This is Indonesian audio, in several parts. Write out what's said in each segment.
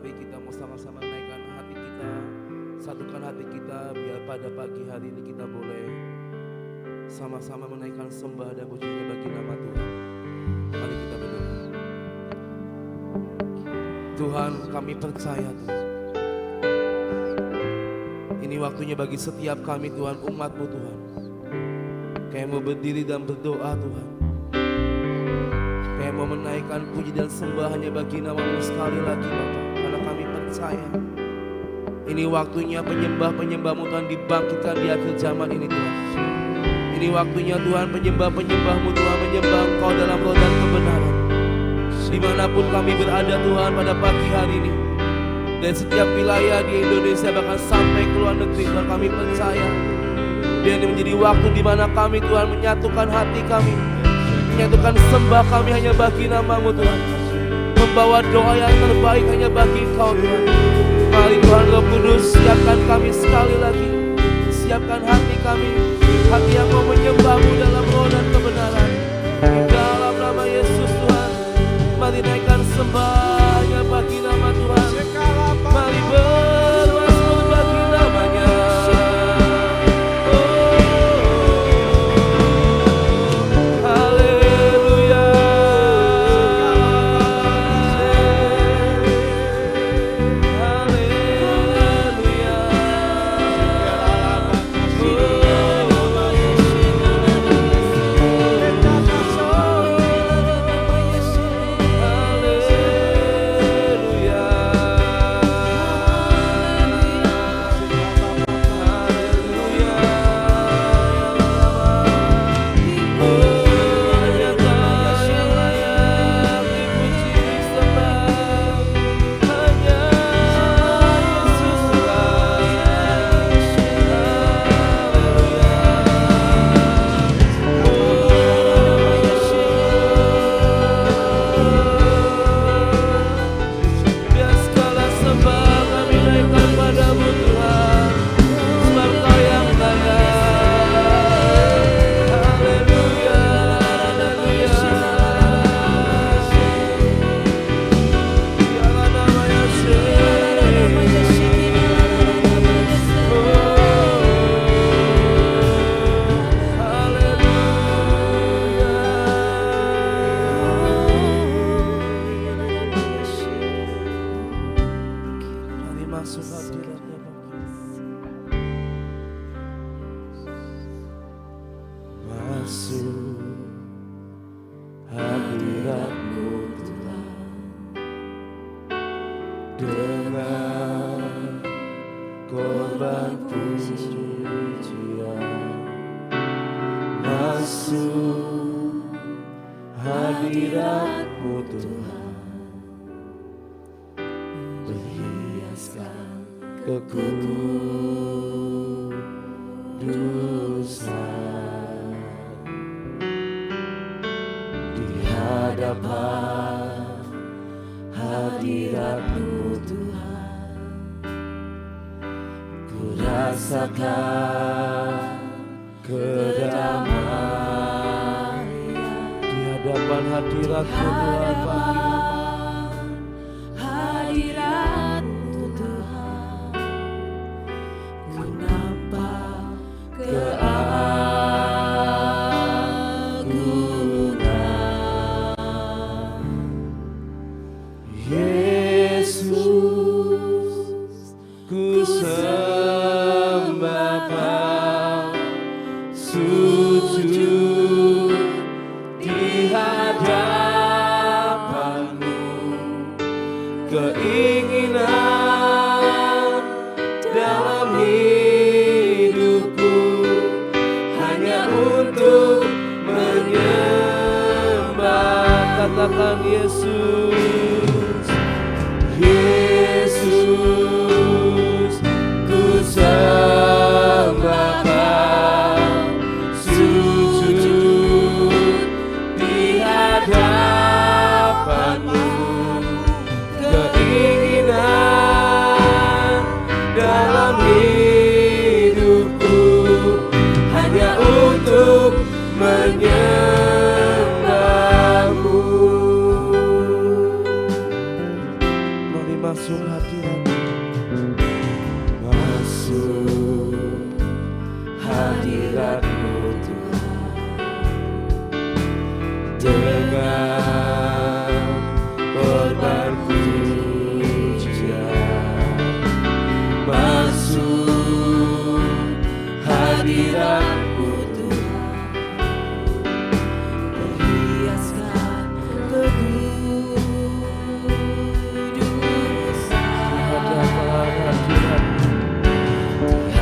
Mari kita mau sama-sama naikkan hati kita, satukan hati kita, biar pada pagi hari ini kita boleh sama-sama menaikkan sembah dan pujian bagi nama Tuhan. Mari kita berdoa. Tuhan, kami percaya Tuhan, ini waktunya bagi setiap kami Tuhan, umat-Mu Tuhan, kayak mau berdiri dan berdoa Tuhan, kayak mau menaikkan puji dan sembah hanya bagi nama-Mu sekali lagi Bapak. Karena kami percaya ini waktunya penyembah-penyembah-Mu Tuhan dibangkitkan di akhir zaman ini Tuhan. Ini waktunya Tuhan penyembah-penyembah-Mu Tuhan menyembah Engkau dalam roh dan kebenaran. Dimanapun kami berada Tuhan pada pagi hari ini, dan setiap wilayah di Indonesia bahkan sampai ke luar negeri Tuhan, kami percaya biar ini menjadi waktu di mana kami Tuhan menyatukan hati kami, menyatukan sembah kami hanya bagi nama-Mu Tuhan, membawa doa yang terbaik hanya bagi Engkau Tuhan. Mari Tuhan Roh Kudus, siapkan kami sekali lagi, siapkan hati kami, hati yang mau menyembah-Mu dalam roh dan kebenaran. Di dalam nama Yesus Tuhan, mari naikkan sembahnya bagi nama Tuhan. Mari bermasmur bagi namanya.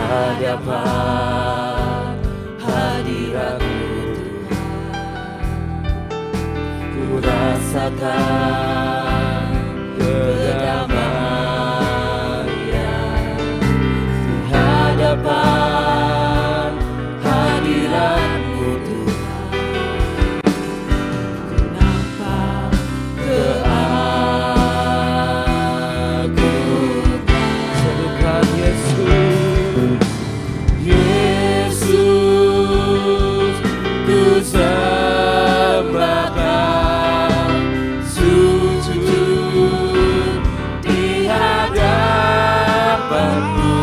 hadapan hadirat-Mu ku rasakan kedamaian di hadapan hadirat-Mu Tuhan. Kenapa keagungan serukan Yesus, Yesus ku sembah Kau, sujud di hadapan-Mu,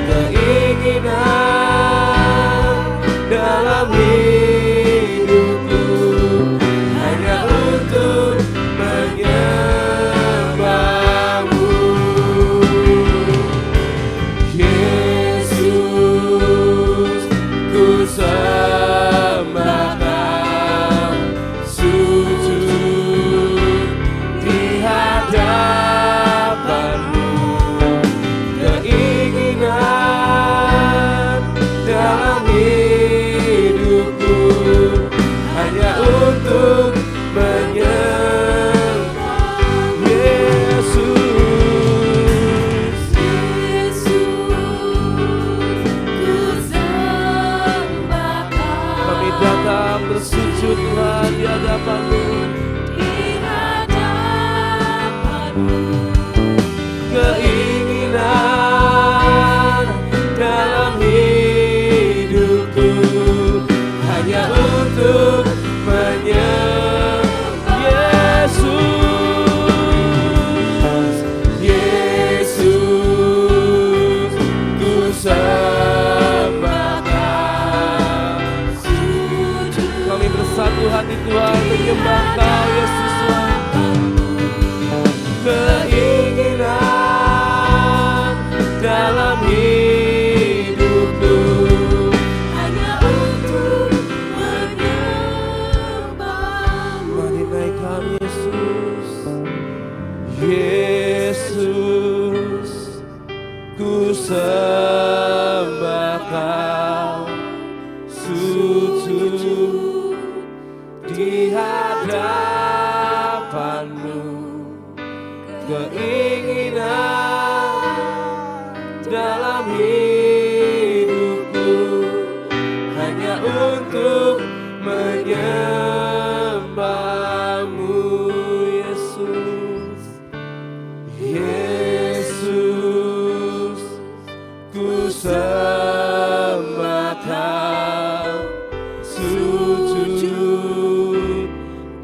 keinginan dalam hidupku hanya untuk menyembah-Mu. Yesus ku sembah Kau, sujud di hadapan-Mu, keinginan dalam hidupku hanya untuk menyembah Yesus. Kami datang bersujudlah di hadapan-Mu, keinginan dalam hidupku hanya untuk menyembah Yesus. Yesus ku sembah Kau, kami bersatu hati Tuhan menyembah Kau Yesus Tuhan. Keinginan dalam hidupku hanya untuk menyembah-Mu. Mari naikkan Yesus. Yesus ku sembah Kau, sujud di hadapan-Mu, keinginan dalam hidupku hanya untuk menyembah-Mu Yesus. Yesus ku sembah Kau, sujud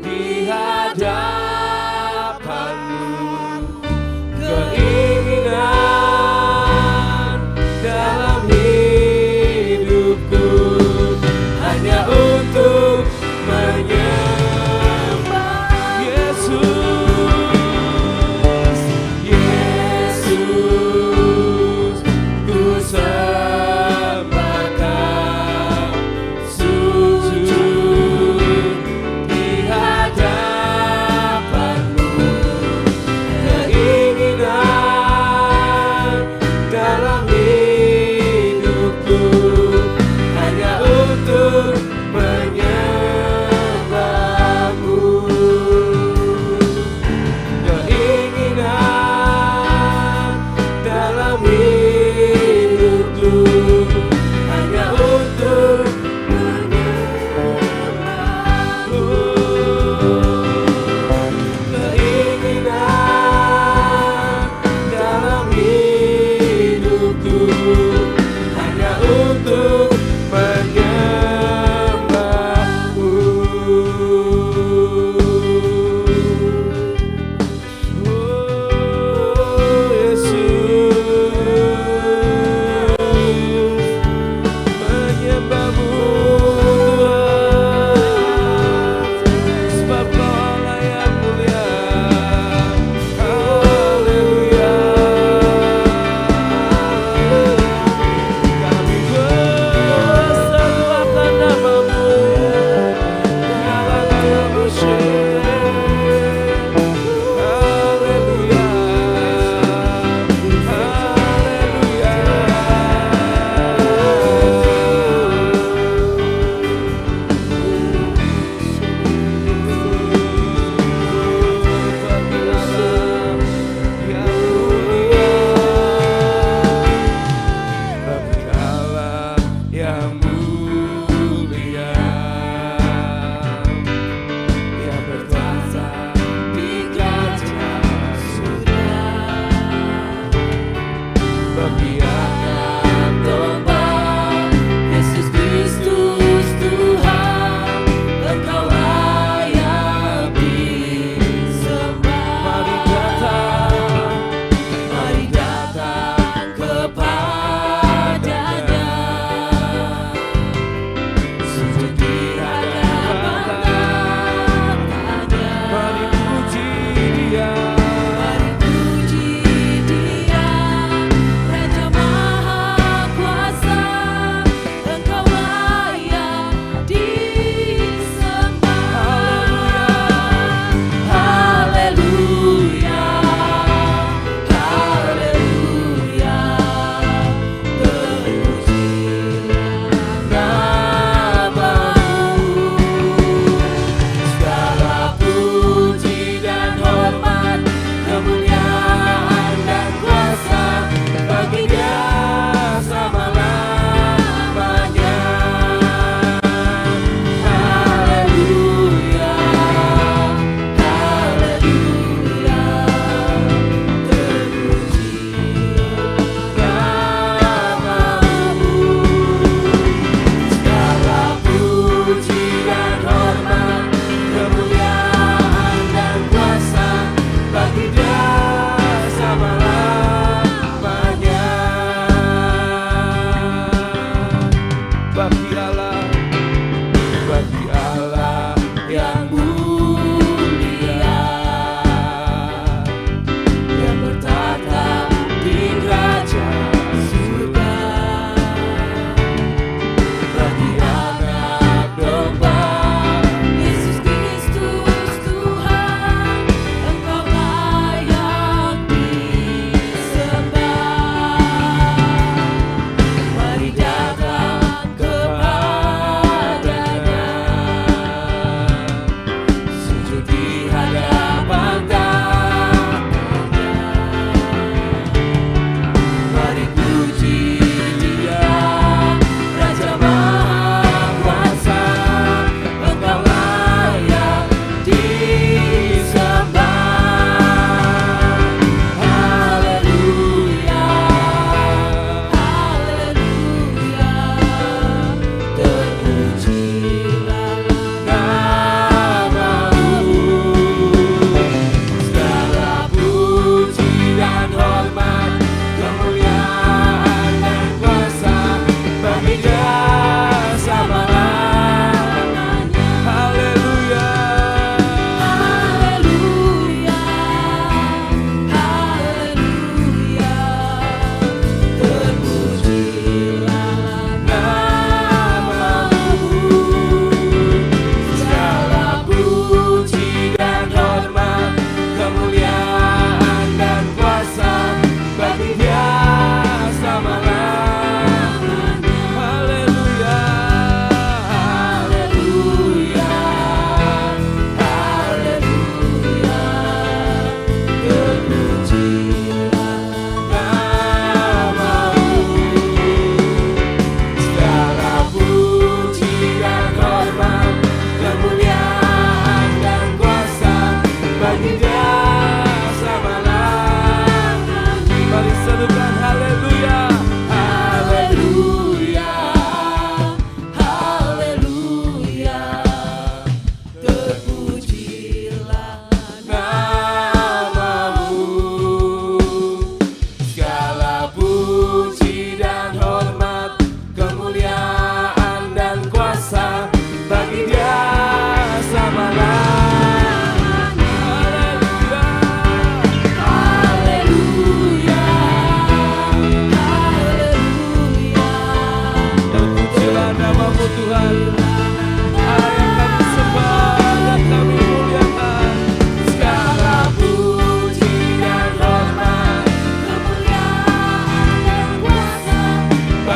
di hadapan-Mu, keinginan dalam hidupku hanya untuk menyembah Yesus. Yesus ku sembah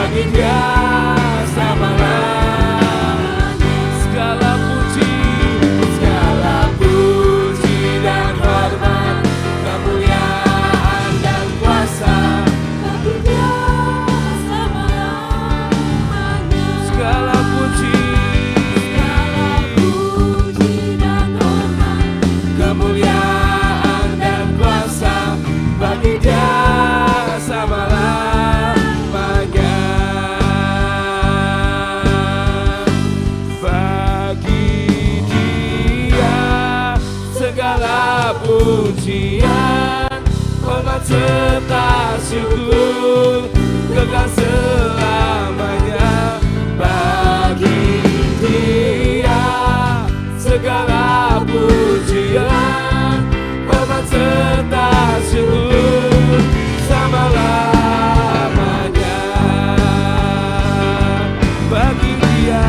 bagi Dia selamanya. Segala puji dan hormat, kemuliaan dan kuasa bagi Dia selamanya. Segala puji dan hormat, kemuliaan dan kuasa bagi Dia selama-lamanya. Bagi Dia segala pujian, hormat serta syukur kekal selamanya. Bagi Dia segala pujian, hormat serta syukur selama-lamanya. Bagi Dia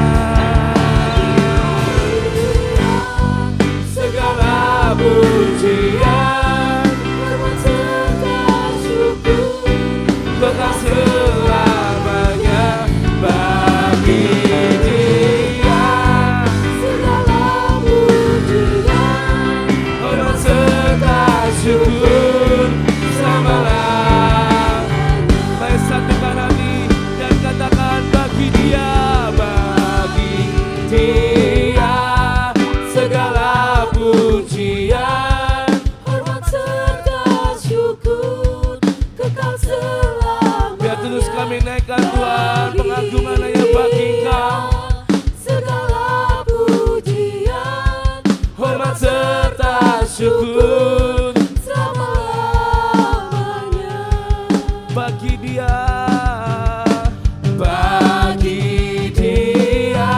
segala pujian, hormat serta syukur kekal selamanya. Bagi Dia segala pujian, hormat serta syukur selama-lamanya. Mari satukan hati dan katakan bagi Dia, bagi Dia segala pujian, hormat serta syukur kekal selamanya. Biar terus kami naikkan Tuhan, pengagungan hanya bagi Engkau. Segala pujian, hormat serta syukur selama-lamanya. Bagi Dia, bagi Dia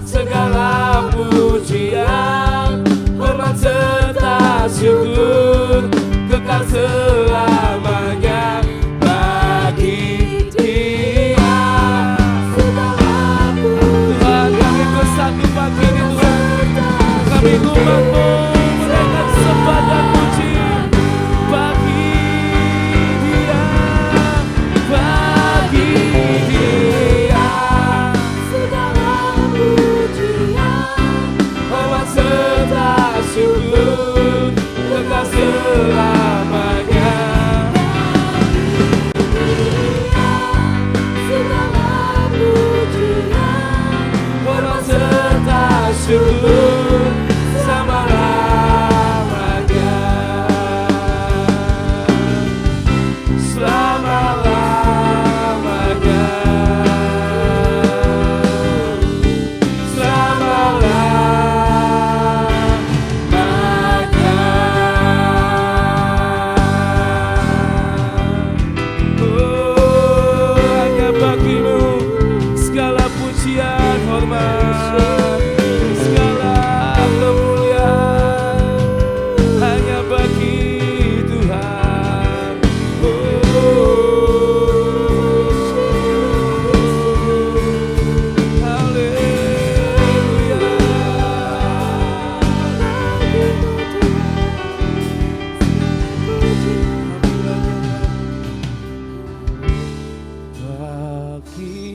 segala pujian, hormat serta syukur kekal selamanya. Bagi Dia segala pujian. Tuhan, kami bersatu pagi ini Tuhan, kami umat-Mu menaikkan sembah dan puji bagi Dia, bagi Dia segala pujian, hormat serta syukur kekal selamanya. Segala pujian, hormat serta syukur selama-lamanya. Selama-lamanya. Selama-lamanya. Oh, hanya bagi-Mu segala pujian, hormat, segala kemuliaan hanya bagi Tuhan. Haleluya. Bagi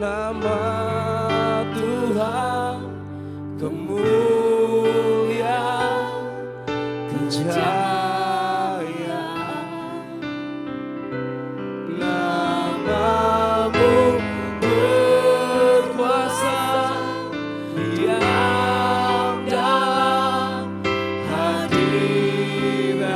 nama Tuhan kemuliaan, kejayaan, nama-Mu berkuasa, diam dalam hadirat-Mu.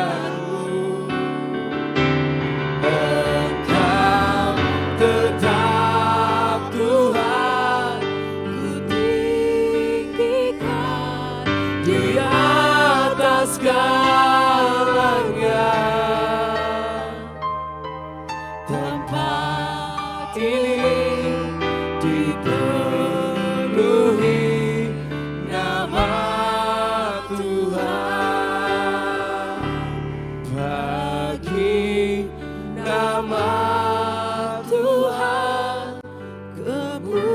Engkau tetap Tuhan, ku tinggikan di atas segalanya. Tempat ini dipenuhi nama Tuhan. Bagi nama Tuhan kemuliaan,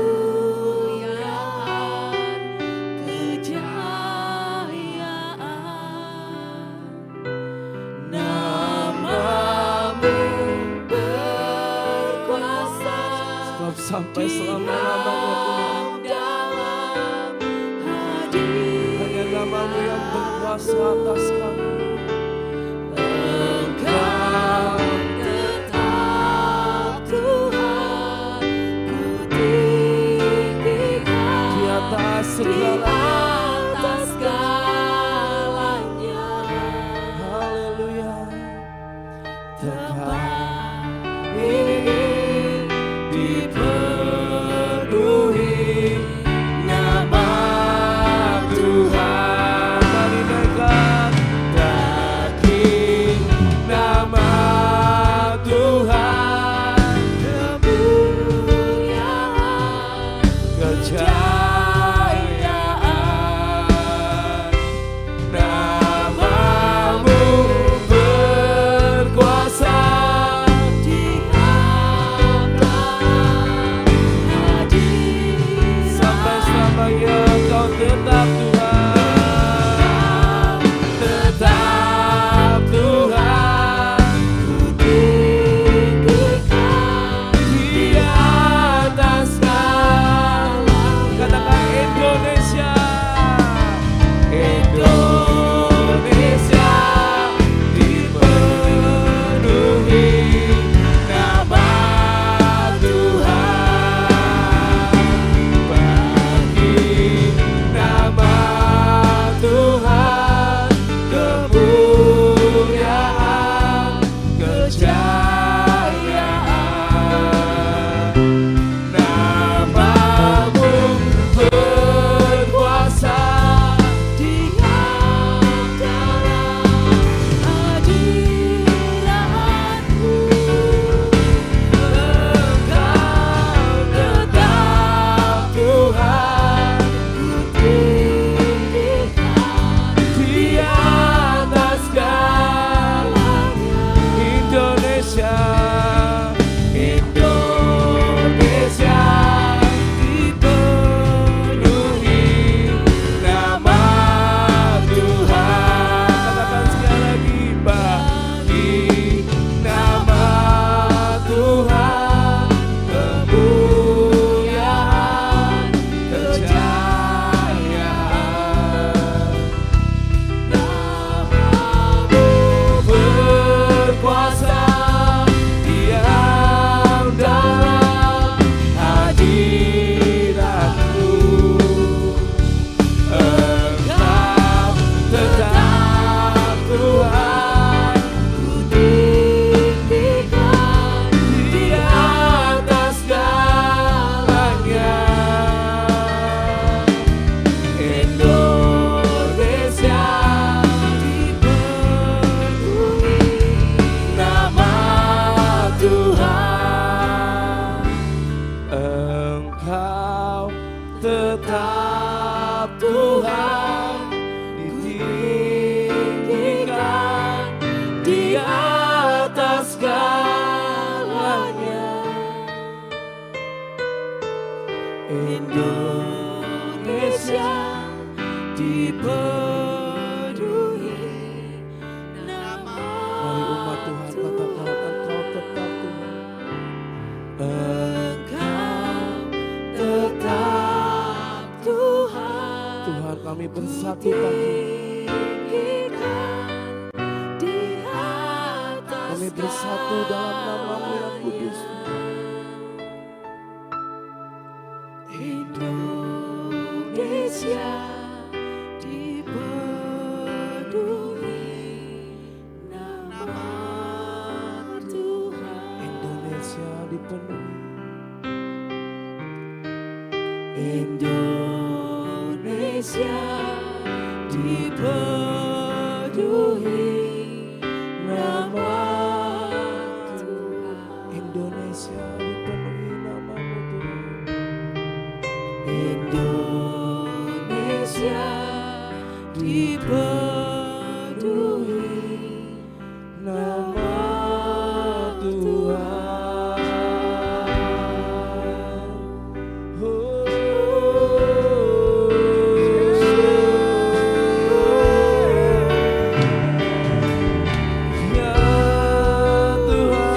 kejayaan, nama-Mu berkuasa, sampai selama-lamanya Tuhan. Hanya nama-Mu yang berkuasa atas kami. Engkau tetap Tuhan, ku tinggikan di atas segalanya. Haleluya. Tempat ini dipenuhi nama Tuhan. Mari naikkan daging nama Tuhan. kemuliaan, Kejayaan nama-Mu berkuasa. Sampai selamanya Kau tetap Tuhan, tetap Tuhan, ku tinggikan di atas segala. Katakan Indonesia, Indonesia dipenuhi nama Tuhan. Bagi nama Tuhan kemuliaan, kejayaan. Nama-Mu berkuasa. diam dalam hadirat-Mu. Engkau tetap Tuhan, Ku tinggikan di atas segalanya. Indonesia, Indonesia dipenuhi nama Tuhan. Katakan sekali lagi, bagi nama Tuhan kemuliaan, kejayaan. Nama-Mu berkuasa, diam dalam hadirat-Mu. Engkau tetap Tuhan, ku tinggikan di atas segalanya. Indonesia dipenuhi nama Tuhan. Engkau tetap Tuhan, ditinggikan di atas segalanya. Indonesia dipenuhi nama Mari umat Tuhan katakan Engkau tetap Tuhan. Engkau tetap Tuhan. Tuhan, kami bersatu pagi. Tinggikan di atas Kami bersatu dalam nama-Mu yang kudus. Indonesia dipenuhi nama Tuhan. Indonesia dipenuhi. Indonesia dipenuhi nama Tuhan. Indonesia dipenuhi nama-Mu Tuhan. Indonesia dipenuhi Nama Tuhan. Oh. Ya Tuhan.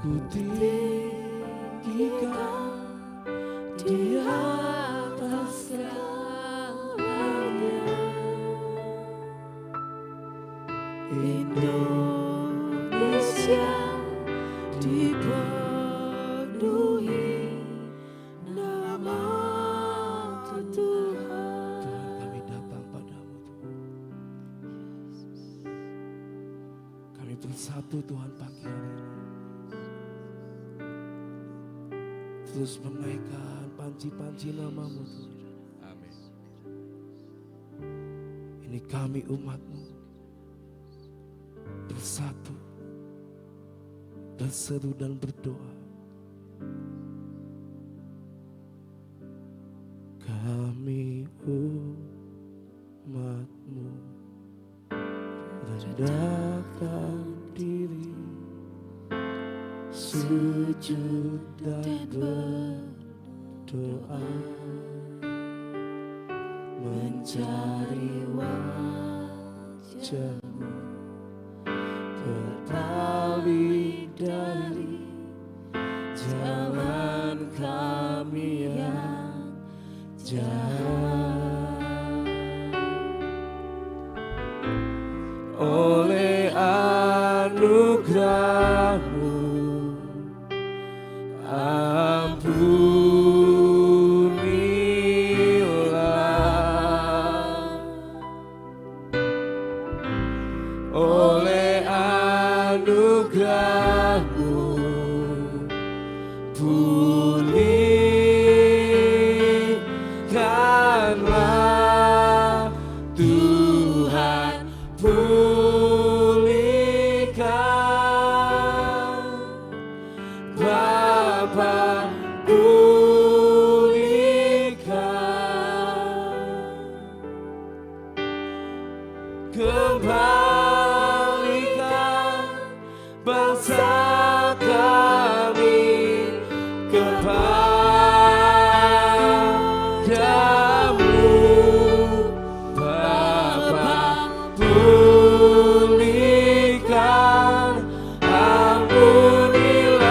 ku tinggikan di atas segalanya. Indonesia dipenuhi nama Tuhan. Tuhan, kami datang padamu Tuhan. Kami bersatu Tuhan pagi hari ini, terus menaikkan panji-panji namamu Tuhan. Amin. Ini kami umatmu bersatu, berseru dan berdoa. Kami umatmu rendahkan diri, sujud dan berdoa, mencari wajah-Mu, berpaling dari jalan kami yang jahat. Oleh anugerah-Mu ampunilah, oleh anugerah-Mu pulihkanlah Tuhan, pulihkan Bapa, pulihkan, kembalikan bangsa kami kepadamu, Bapa, pulihkan, ampunilah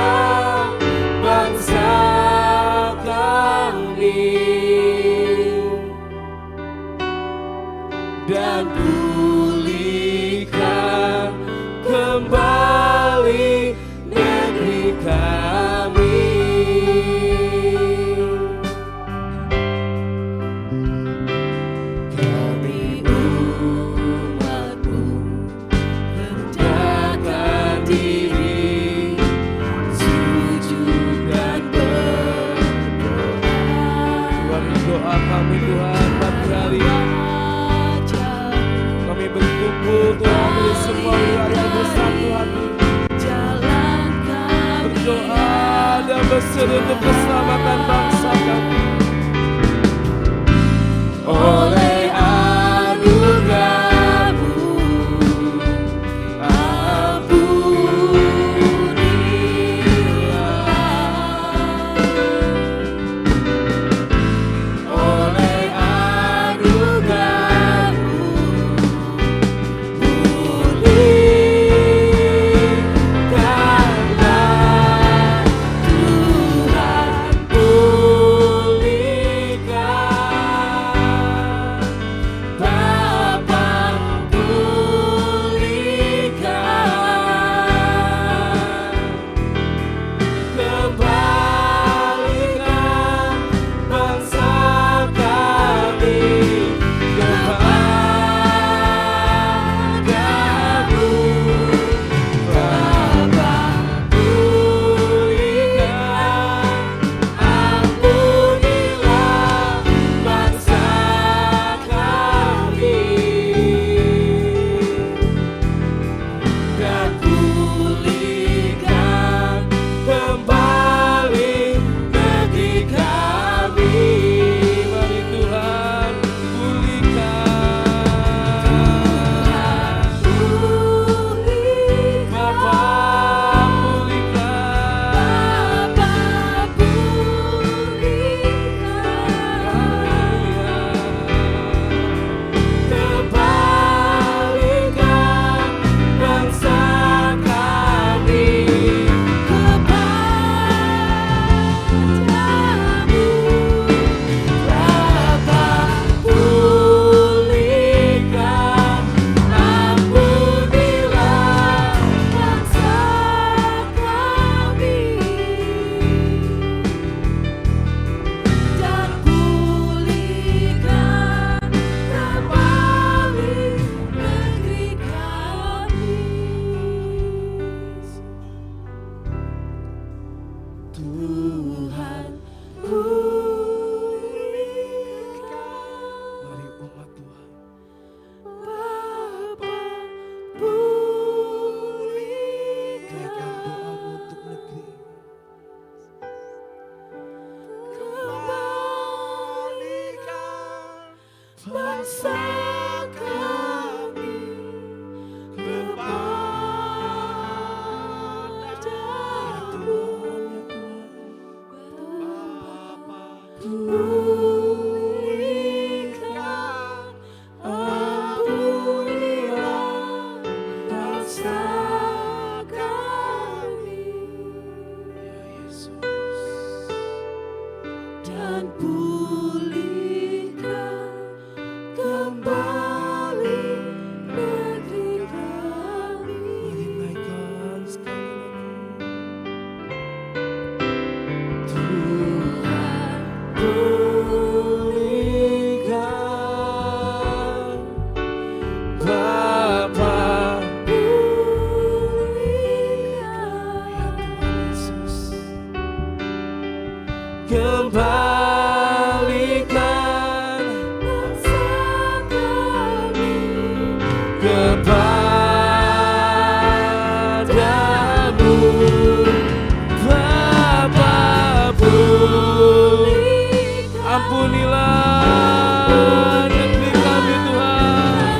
bangsa kami, dan pulihkan kembali negeri kami. Kami umat-Mu rendahkan diri, sujud dan berdoa. Tuhan, doa kami Tuhan pagi hari ini. Kami berkumpul Tuhan dari semua wilayah bersatu hati, berdoa dan berseru untuk keselamatan bangsa kami. Oleh anugerah-Mu ampunilah, oleh anugerah-Mu pulihkanlah Tuhan, pulihkan kembalikan bangsa kami kepadamu, Bapa, ampunilah negeri kami Tuhan.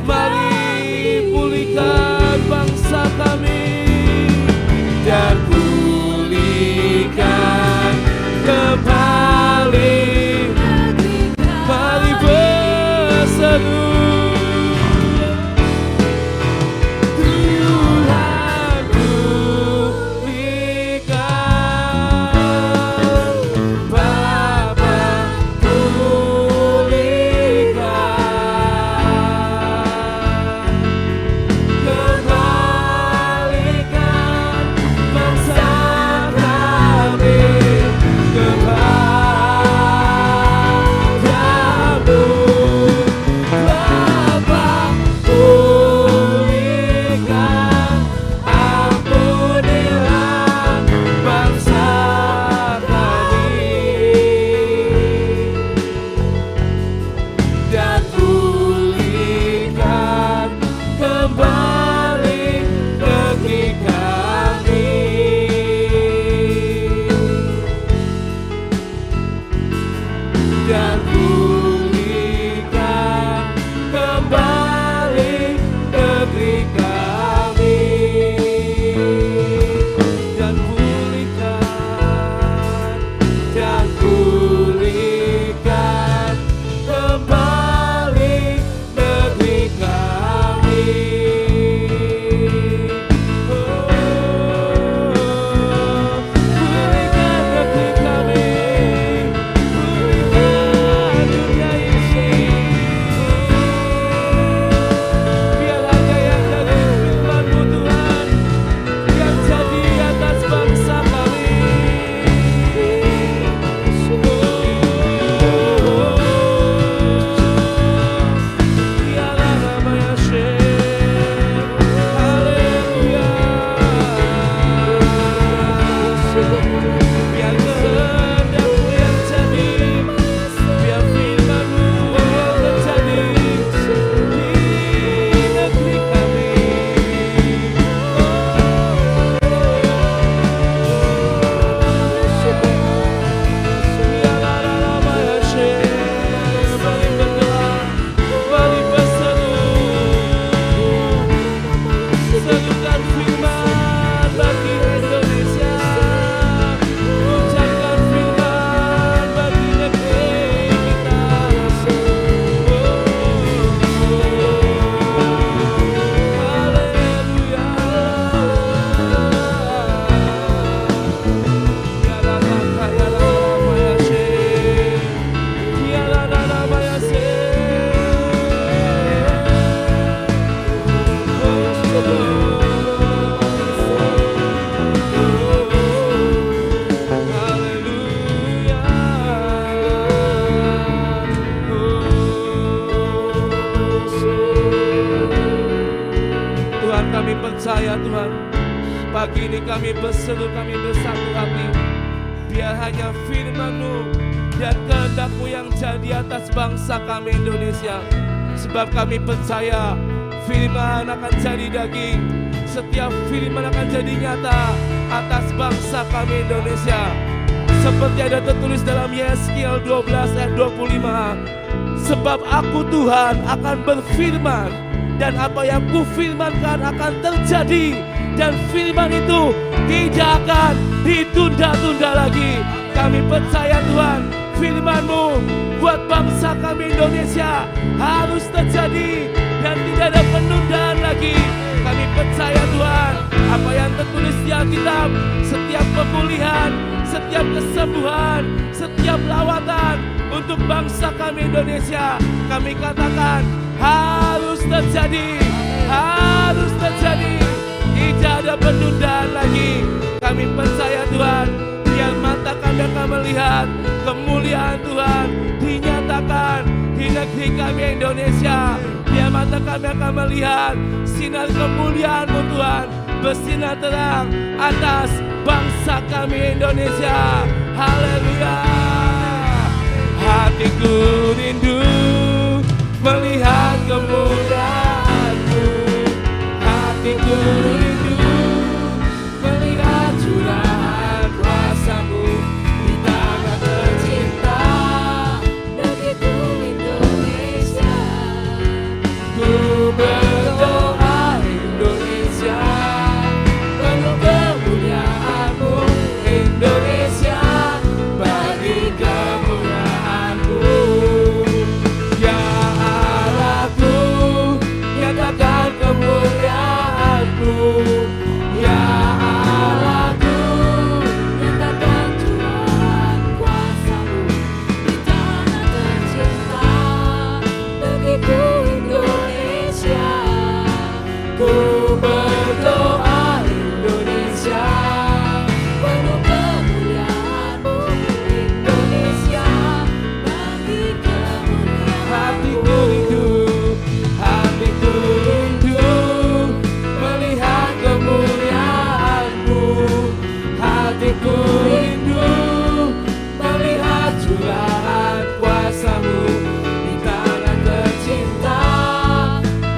Mari pulihkan bangsa kami dan pulihkan kembali. Mari berseru, Tuhan pulihkan, Bapa pulihkan, kembalikan bangsa kami kepadamu, Bapa pulihkan, ampunilah bangsa kami dan pulihkan kembali negeri kami. Dan pulihkan kembali negeri kami. Dan pulihkan kembali negeri kami. Pulihkan negeri kami, pulihkan dunia ini. Biar hanya yang dari firman-Mu Tuhan yang jadi atas bangsa kami. Biarlah namanya Syekh. Haleluya. Biar kehendak-Mu yang jadi, biar firman-Mu yang terjadi di negeri kami. Biarlah namanya Syekh. Mari berdoa, mari berseru. Serukan firman bagi Indonesia, ucapkan firman bagi negeri kita. Haleluya. Biarlah namanya Syekh, biarlah namanya Haleluya. Tuhan, kami percaya Tuhan, pagi ini kami berseru, kami bersatu hati. Biar hanya firman-Mu dan kehendak-Mu yang jadi atas bangsa kami Indonesia. Sebab kami percaya firman akan jadi daging, setiap firman akan jadi nyata atas bangsa kami Indonesia. Seperti ada tertulis dalam Yeskiel 12 ayat 25. Sebab aku Tuhan akan berfirman, dan apa yang kufirmankan akan terjadi, dan firman itu tidak akan ditunda-tunda lagi. Kami percaya Tuhan, firman-Mu buat bangsa kami Indonesia harus terjadi dan tidak ada penundaan lagi. Kami percaya Tuhan, apa yang tertulis di Alkitab, setiap pemulihan, setiap kesembuhan, setiap lawatan untuk bangsa kami Indonesia, kami katakan harus terjadi, harus terjadi. Tidak ada penundaan lagi. Kami percaya Tuhan, biar mata kami akan melihat kemuliaan Tuhan dinyatakan di negeri kami Indonesia. Biar mata kami akan melihat sinar kemuliaan-Mu Tuhan bersinar terang atas bangsa kami Indonesia. Haleluya. Hatiku rindu melihat kemuliaan-Mu. Hatiku rindu melihat curahan kuasa-Mu di tanah tercinta negeriku Indonesia. Ku berdoa Indonesia penuh kemuliaan-Mu. Indonesia bagi kemuliaan-Mu. Ya Allahku, nyatakan kemuliaan-Mu. Ya Allahku, Nyatakan curahan kuasa-Mu di tanah tercinta negeriku Indonesia. ku berdoa Indonesia Penuh kemuliaan-Mu, Indonesia bagi hatiku kemuliaan-Mu. rindu melihat kemuliaan-Mu. Hatiku rindu melihat curahan kuasa-Mu di tanah tercinta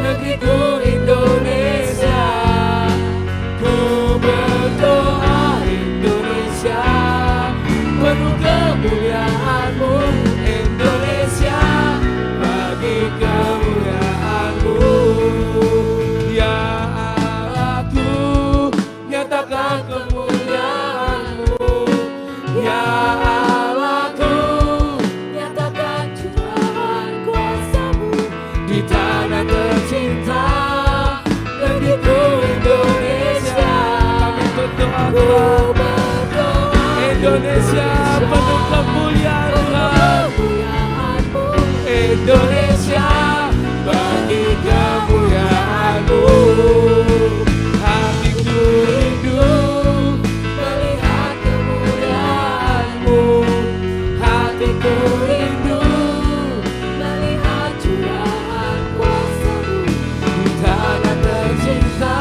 negeriku Indonesia. Ku berdoa Indonesia penuh kemuliaan-Mu. Indonesia bagi kemuliaan-Mu. Ya Allahku, nyatakan kemuliaan-Mu. Ya Allahku, Nyatakan curahan kuasa-Mu di tanah tercinta negeriku Indonesia. Kami berdoa Tuhan, berdoa Indonesia penuh kemuliaan Tuhan. kemuliaan-Mu. Indonesia bagi kemuliaan-Mu. Hatiku rindu melihat kemuliaan-Mu. Hatiku rindu Melihat curahan kuasa-Mu di tanah tercinta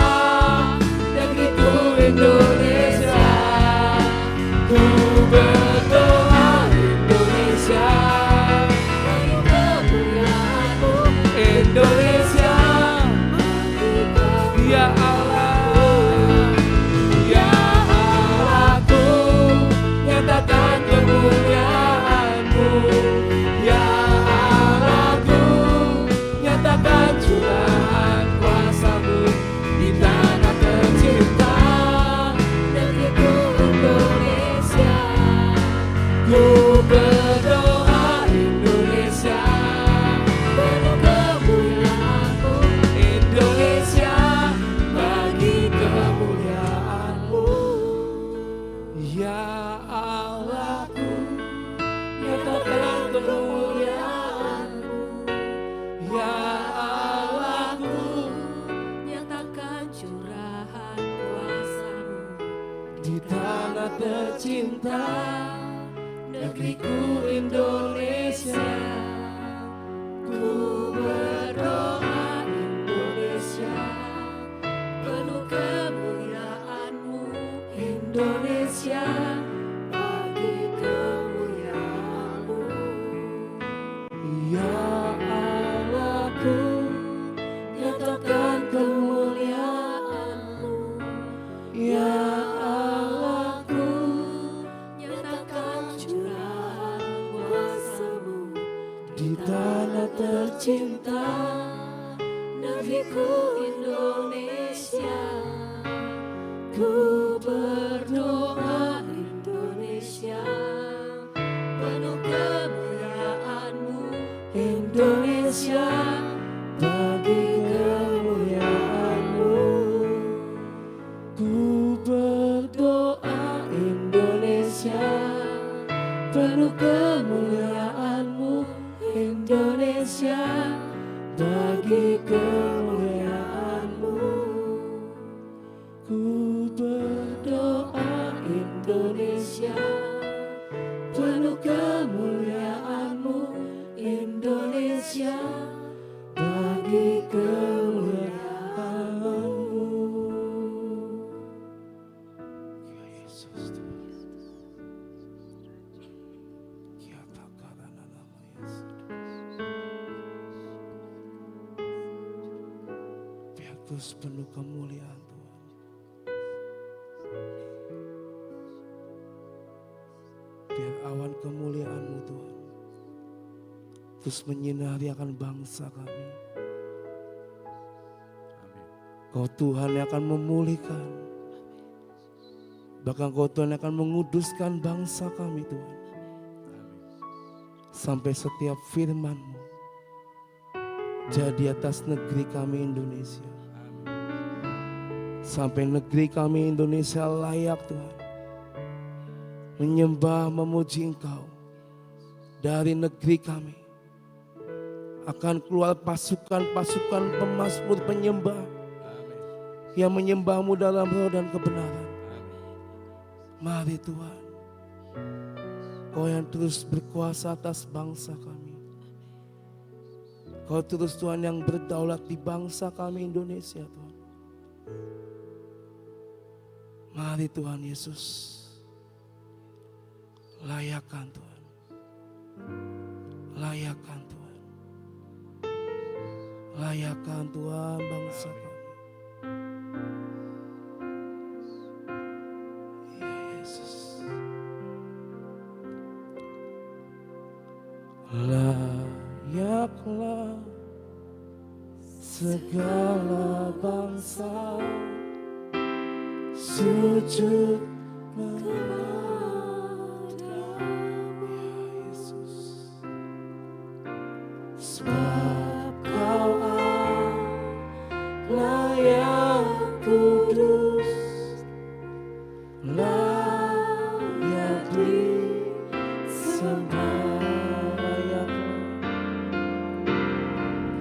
negeriku Indonesia. Ku berdoa Indonesia, penuh kemuliaan-Mu. Indonesia. Ya Allah, ya Allahku, nyatakan kemuliaan-Mu. Ya Allahku, nyatakan curahan kuasa-Mu di tanah tercinta Negeriku Indonesia. ku berdoa Indonesia, Penuh kemuliaan-Mu. Indonesia bagi kemuliaan-Mu. Ya Allahku, nyatakan kemuliaan-Mu. Ya Allahku, Nyatakan curahan kuasa-Mu di tanah tercinta negeriku Indonesia. Ku berdoa Indonesia, penuh kemuliaan-Mu. Indonesia Bagi kemuliaan-Mu. ya Allahku, nyatakan kemuliaan-Mu. Ya Allahku, Nyatakan curahan kuasa-Mu di tanah tercinta negeriku Indonesia. Ku berdoa Indonesia, penuh kemuliaan-Mu. Indonesia bagi kemuliaan-Mu. Ku berdoa Indonesia penuh kemuliaan-Mu. Indonesia bagi kemuliaan-Mu. Ku berdoa Indonesia penuh kemuliaan-Mu. Indonesia bagi kemuliaan-Mu. Ya Yesus Tuhan. terus penuh kemuliaan Tuhan. Biar awan kemuliaan-Mu Tuhan terus menyinari akan bangsa kami. Kau Tuhan yang akan memulihkan, bahkan Kau Tuhan yang akan menguduskan bangsa kami Tuhan. Sampai setiap firman-Mu jadi atas negeri kami Indonesia. Sampai negeri kami Indonesia layak Tuhan menyembah, memuji Engkau. Dari negeri kami akan keluar pasukan-pasukan pemazmur penyembah yang menyembah-Mu dalam roh dan kebenaran. Mari Tuhan, Kau yang terus berkuasa atas bangsa kami. Kau terus Tuhan yang berdaulat di bangsa kami Indonesia Tuhan. Mari Tuhan Yesus, layakkan Tuhan. Layakkan Tuhan. Layakkan Tuhan bangsa kami. Ya Yesus. Layaklah segala bangsa sujud kepadamu, ya Yesus. Sebab Kau Allah yang kudus, layak disembah.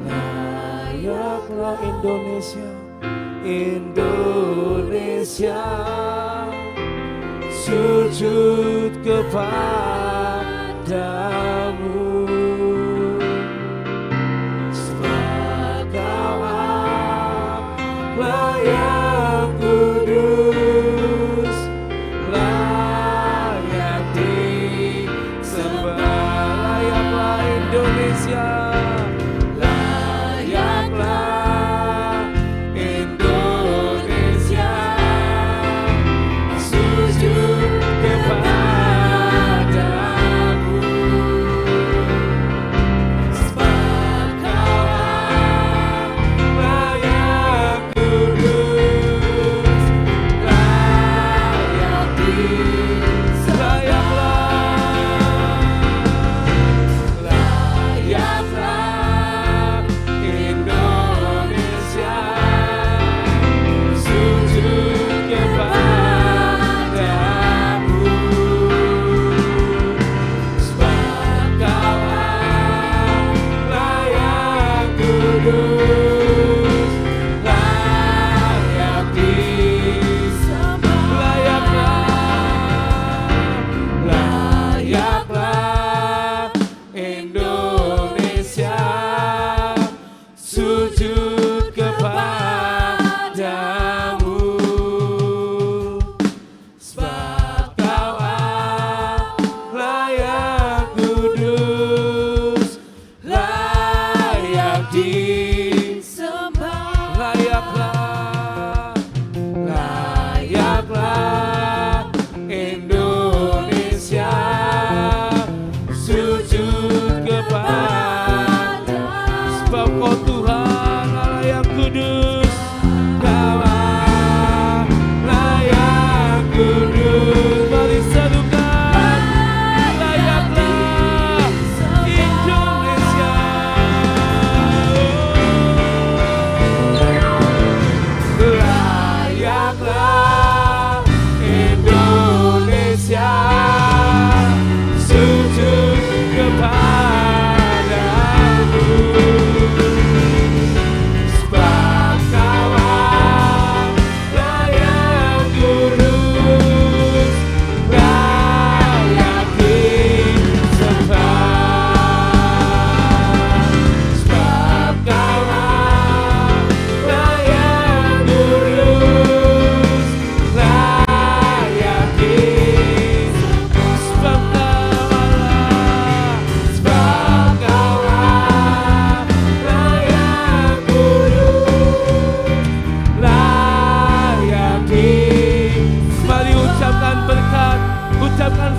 Layaklah Indonesia, Indonesia sujud kepadamu. Sebab Kau Allah yang kudus, layak disembah. Layaklah Indonesia, Sujud kepadamu.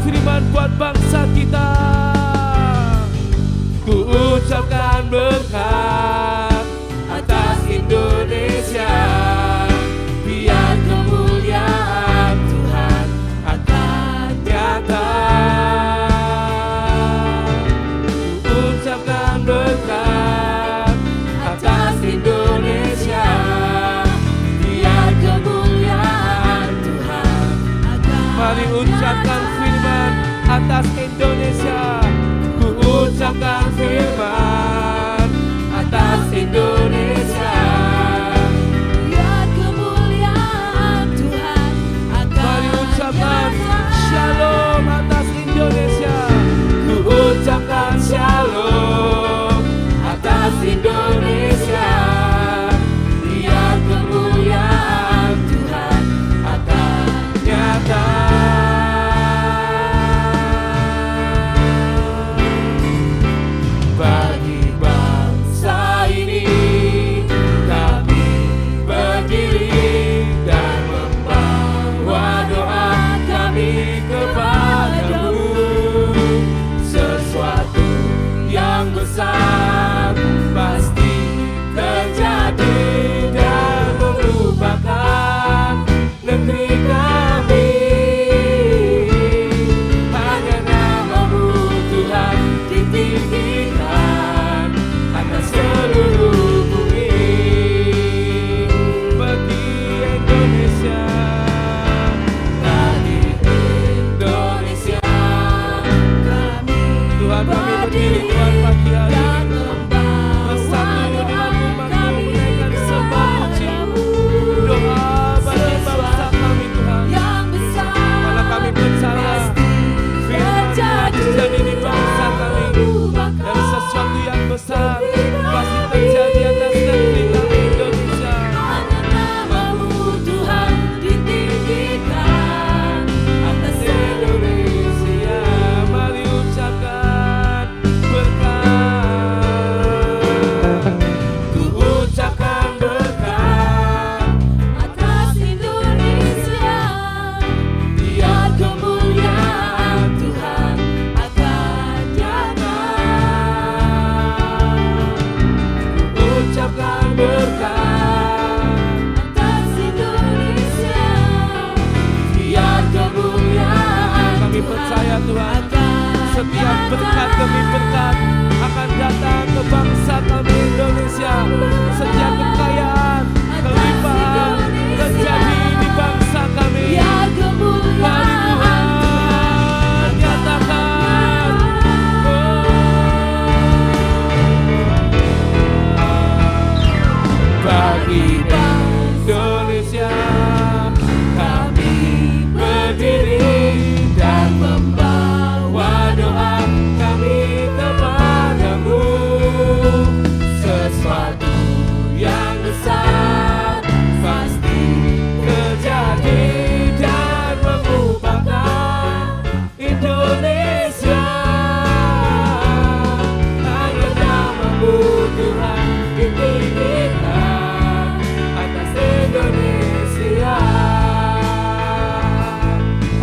firman buat bangsa kita. Ku ucapkan berkat atas Indonesia, biar kemuliaan Tuhan akan nyata. Ku ucapkan berkat atas Indonesia, biar kemuliaan Tuhan akan. Mari ucapkan firman atas Indonesia. Ku ucapkan firman atas Indonesia, biar kemuliaan Tuhan akan. mari ucapkan shalom atas Indonesia. Ku ucapkan shalom atas Indonesia, biar kemuliaan Tuhan akan nyata. Bagi bangsa ini kami berdiri dan membawa doa kami kepadamu. Sesuatu yang besar pasti terjadi dan mengubahkan negeri kami. Hanya namamu Tuhan ditinggikan atas seluruh bumi. Bagi Indonesia, bagi Indonesia, Tuhan kami berdiri Tuhan pagi hari ini bersatu dengan umat-Mu menaikkan sembah puji doa bagi bangsa kami Tuhan. Karena kami percaya firman Tuhan terjadi di bangsa kami, dan sesuatu yang besar pasti terjadi atas negeri kami Indonesia. Namamu Tuhan ditinggikan atas Indonesia, mari ucapkan berkat. Ku ucapkan berkat atas Indonesia, biar kemuliaan Tuhan akan nyata. ku ucapkan berkat Atas Indonesia, biar kemuliaan. Kami percaya Tuhan, setiap berkat demi berkat akan datang ke bangsa kami Indonesia. Setiap kekayaan, kelimpahan terjadi di bangsa kami. biar Mari kemuliaan Tuhan nyatakan. Bagi Indonesia kami berdiri dan membawa doa kami kepadamu. Sesuatu yang besar pasti terjadi dan mengubahkan Indonesia. Hanya namamu Tuhan ditinggikan atas Indonesia.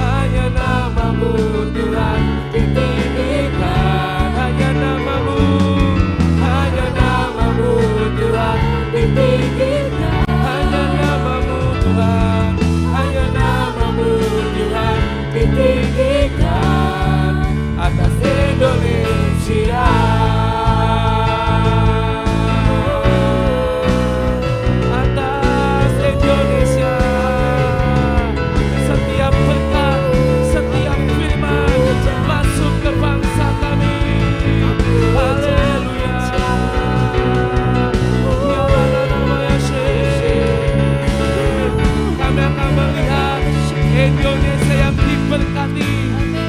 Hanya namamu Tuhan ditinggikan. Hanya namamu Tuhan ditinggikan. Hanya namamu Tuhan, hanya namamu Tuhan ditinggikan atas Indonesia. Atas Indonesia, setiap berkat, setiap firman masuk ke bangsa kami. Haleluya. Kami akan melihat Indonesia yang diberkati,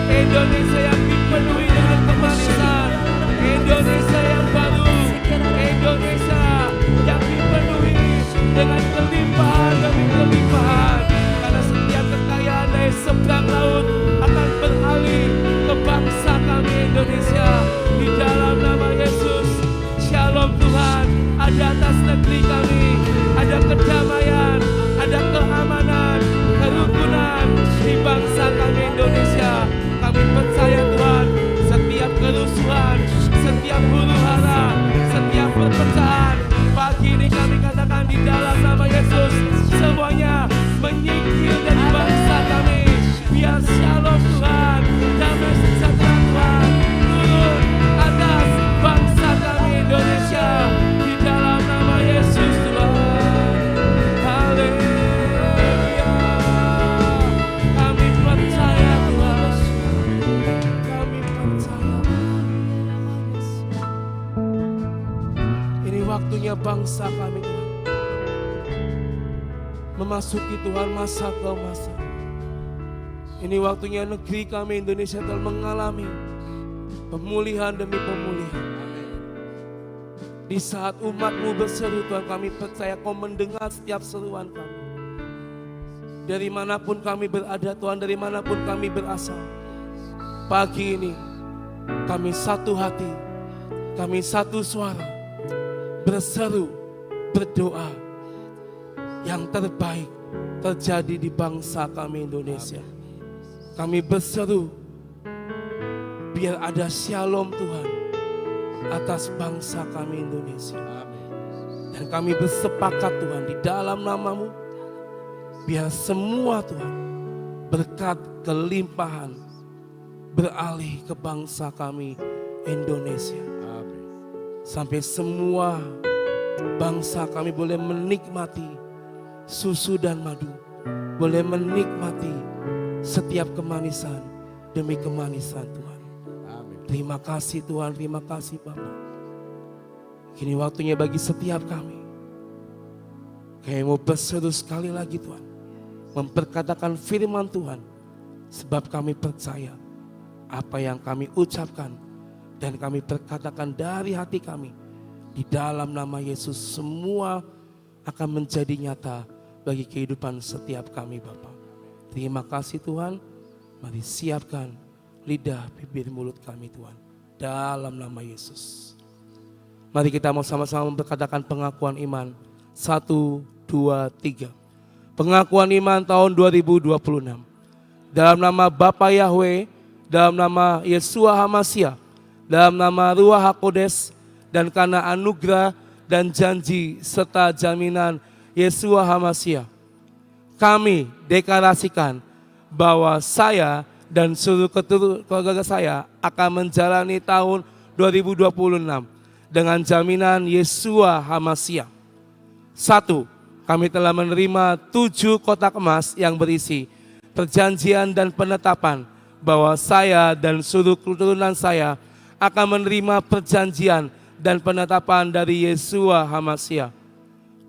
Indonesia yang dipenuhi dengan kemanisan, Indonesia yang baru, Indonesia yang dipenuhi dengan kelimpahan demi kelimpahan. Karena setiap kekayaan dari seberang laut akan beralih ke bangsa kami Indonesia. Di dalam nama Yesus, shalom Tuhan ada atas negeri kami, ada kedamaian, ada keamanan, kerukunan di bangsa kami Indonesia. Kami bangsa kami Tuhan. Memasuki Tuhan masa ke masa. Ini waktunya negeri kami Indonesia telah mengalami pemulihan demi pemulihan. Di saat umat-Mu berseru Tuhan, kami percaya Kau mendengar setiap seruan kami. Dari manapun kami berada Tuhan, dari manapun kami berasal. Pagi ini kami satu hati, kami satu suara, berseru, berdoa. Yang terbaik terjadi di bangsa kami Indonesia. Kami berseru, biar ada shalom Tuhan atas bangsa kami Indonesia. Dan kami bersepakat Tuhan di dalam nama-Mu, biar semua Tuhan berkat kelimpahan beralih ke bangsa kami Indonesia. Sampai semua bangsa kami boleh menikmati susu dan madu, boleh menikmati setiap kemanisan demi kemanisan Tuhan. Terima kasih Tuhan, terima kasih Bapa. Kini waktunya bagi setiap kami. Kami mau berseru sekali lagi Tuhan, memperkatakan firman Tuhan, sebab kami percaya apa yang kami ucapkan dan kami perkatakan dari hati kami, di dalam nama Yesus semua akan menjadi nyata bagi kehidupan setiap kami Bapa. Terima kasih Tuhan. Mari siapkan lidah, bibir, mulut kami Tuhan, dalam nama Yesus. Mari kita mau sama-sama memperkatakan pengakuan iman. 1, 2, 3. Pengakuan iman tahun 2026. Dalam nama Bapa Yahweh, dalam nama Yeshua HaMashiach, dalam nama Ruach HaKodes, dan karena anugerah dan janji serta jaminan Yeshua HaMashiach, kami deklarasikan bahwa saya dan seluruh keluarga saya akan menjalani tahun 2026 dengan jaminan Yeshua HaMashiach. 1. Kami telah menerima 7 kotak emas yang berisi perjanjian dan penetapan bahwa saya dan seluruh keturunan saya akan menerima perjanjian dan penetapan dari Yeshua HaMashiach.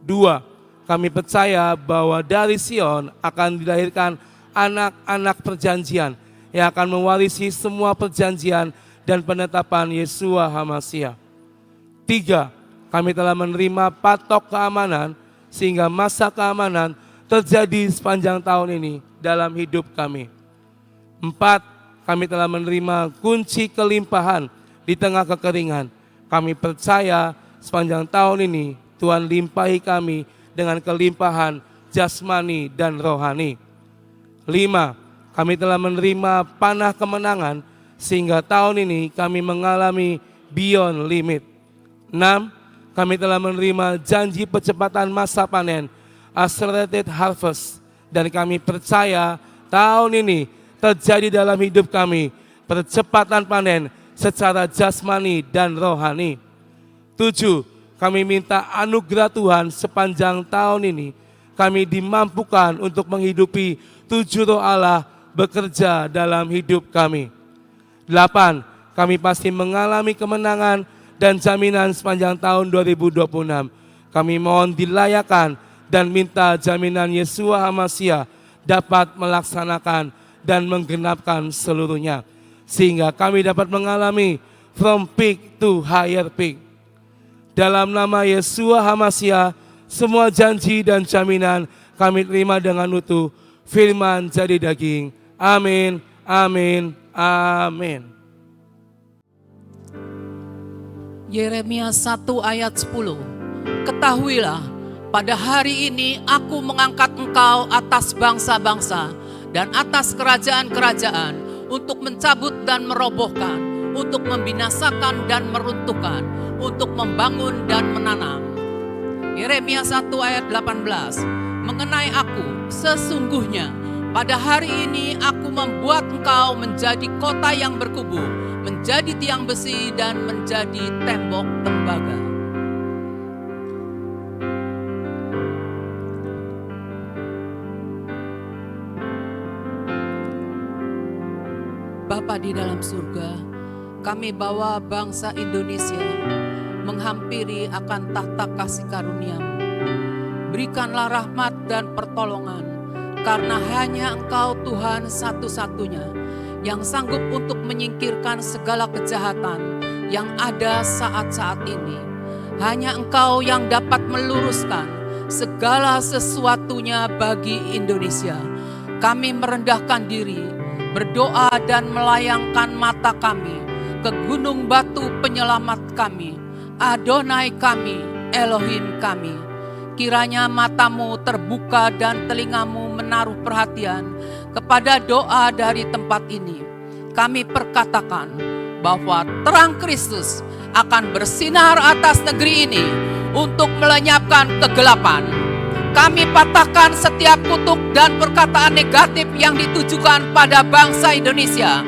2. Kami percaya bahwa dari Sion akan dilahirkan anak-anak perjanjian yang akan mewarisi semua perjanjian dan penetapan Yeshua HaMashiach. 3. Kami telah menerima patok keamanan sehingga masa keamanan terjadi sepanjang tahun ini dalam hidup kami. 4. Kami telah menerima kunci kelimpahan di tengah kekeringan. Kami percaya sepanjang tahun ini Tuhan limpahi kami dengan kelimpahan jasmani dan rohani. 5. Kami telah menerima panah kemenangan sehingga tahun ini kami mengalami beyond limit. 6. Kami telah menerima janji percepatan masa panen, accelerated harvest, dan kami percaya tahun ini terjadi dalam hidup kami percepatan panen secara jasmani dan rohani. 7. Kami minta anugerah Tuhan sepanjang tahun ini. Kami dimampukan untuk menghidupi 7 roh Allah bekerja dalam hidup kami. 8. Kami pasti mengalami kemenangan dan jaminan sepanjang tahun 2026. Kami mohon dilayakan dan minta jaminan Yeshua HaMashiach dapat melaksanakan dan menggenapkan seluruhnya. Sehingga kami dapat mengalami from peak to higher peak. Dalam nama Yeshua HaMashiach, semua janji dan jaminan kami terima dengan utuh. Firman jadi daging. Amin, amin, amin. Yeremia 1 ayat 10. Ketahuilah, pada hari ini aku mengangkat engkau atas bangsa-bangsa dan atas kerajaan-kerajaan untuk mencabut dan merobohkan, untuk membinasakan dan meruntuhkan, untuk membangun dan menanam. Yeremia 1 ayat 18. Mengenai aku, sesungguhnya pada hari ini aku membuat engkau menjadi kota yang berkubu, menjadi tiang besi dan menjadi tembok tembaga. Bapa di dalam surga, kami bawa bangsa Indonesia menghampiri akan tahta kasih karunia-Mu. Berikanlah rahmat dan pertolongan, karena hanya Engkau Tuhan satu-satunya yang sanggup untuk menyingkirkan segala kejahatan yang ada saat-saat ini. Hanya Engkau yang dapat meluruskan segala sesuatunya bagi Indonesia. Kami merendahkan diri, berdoa dan melayangkan mata kami ke gunung batu penyelamat kami, Adonai kami, Elohim kami. Kiranya matamu terbuka dan telingamu menaruh perhatian kepada doa dari tempat ini. Kami perkatakan bahwa terang Kristus akan bersinar atas negeri ini untuk melenyapkan kegelapan. Kami patahkan setiap kutuk dan perkataan negatif yang ditujukan pada bangsa Indonesia.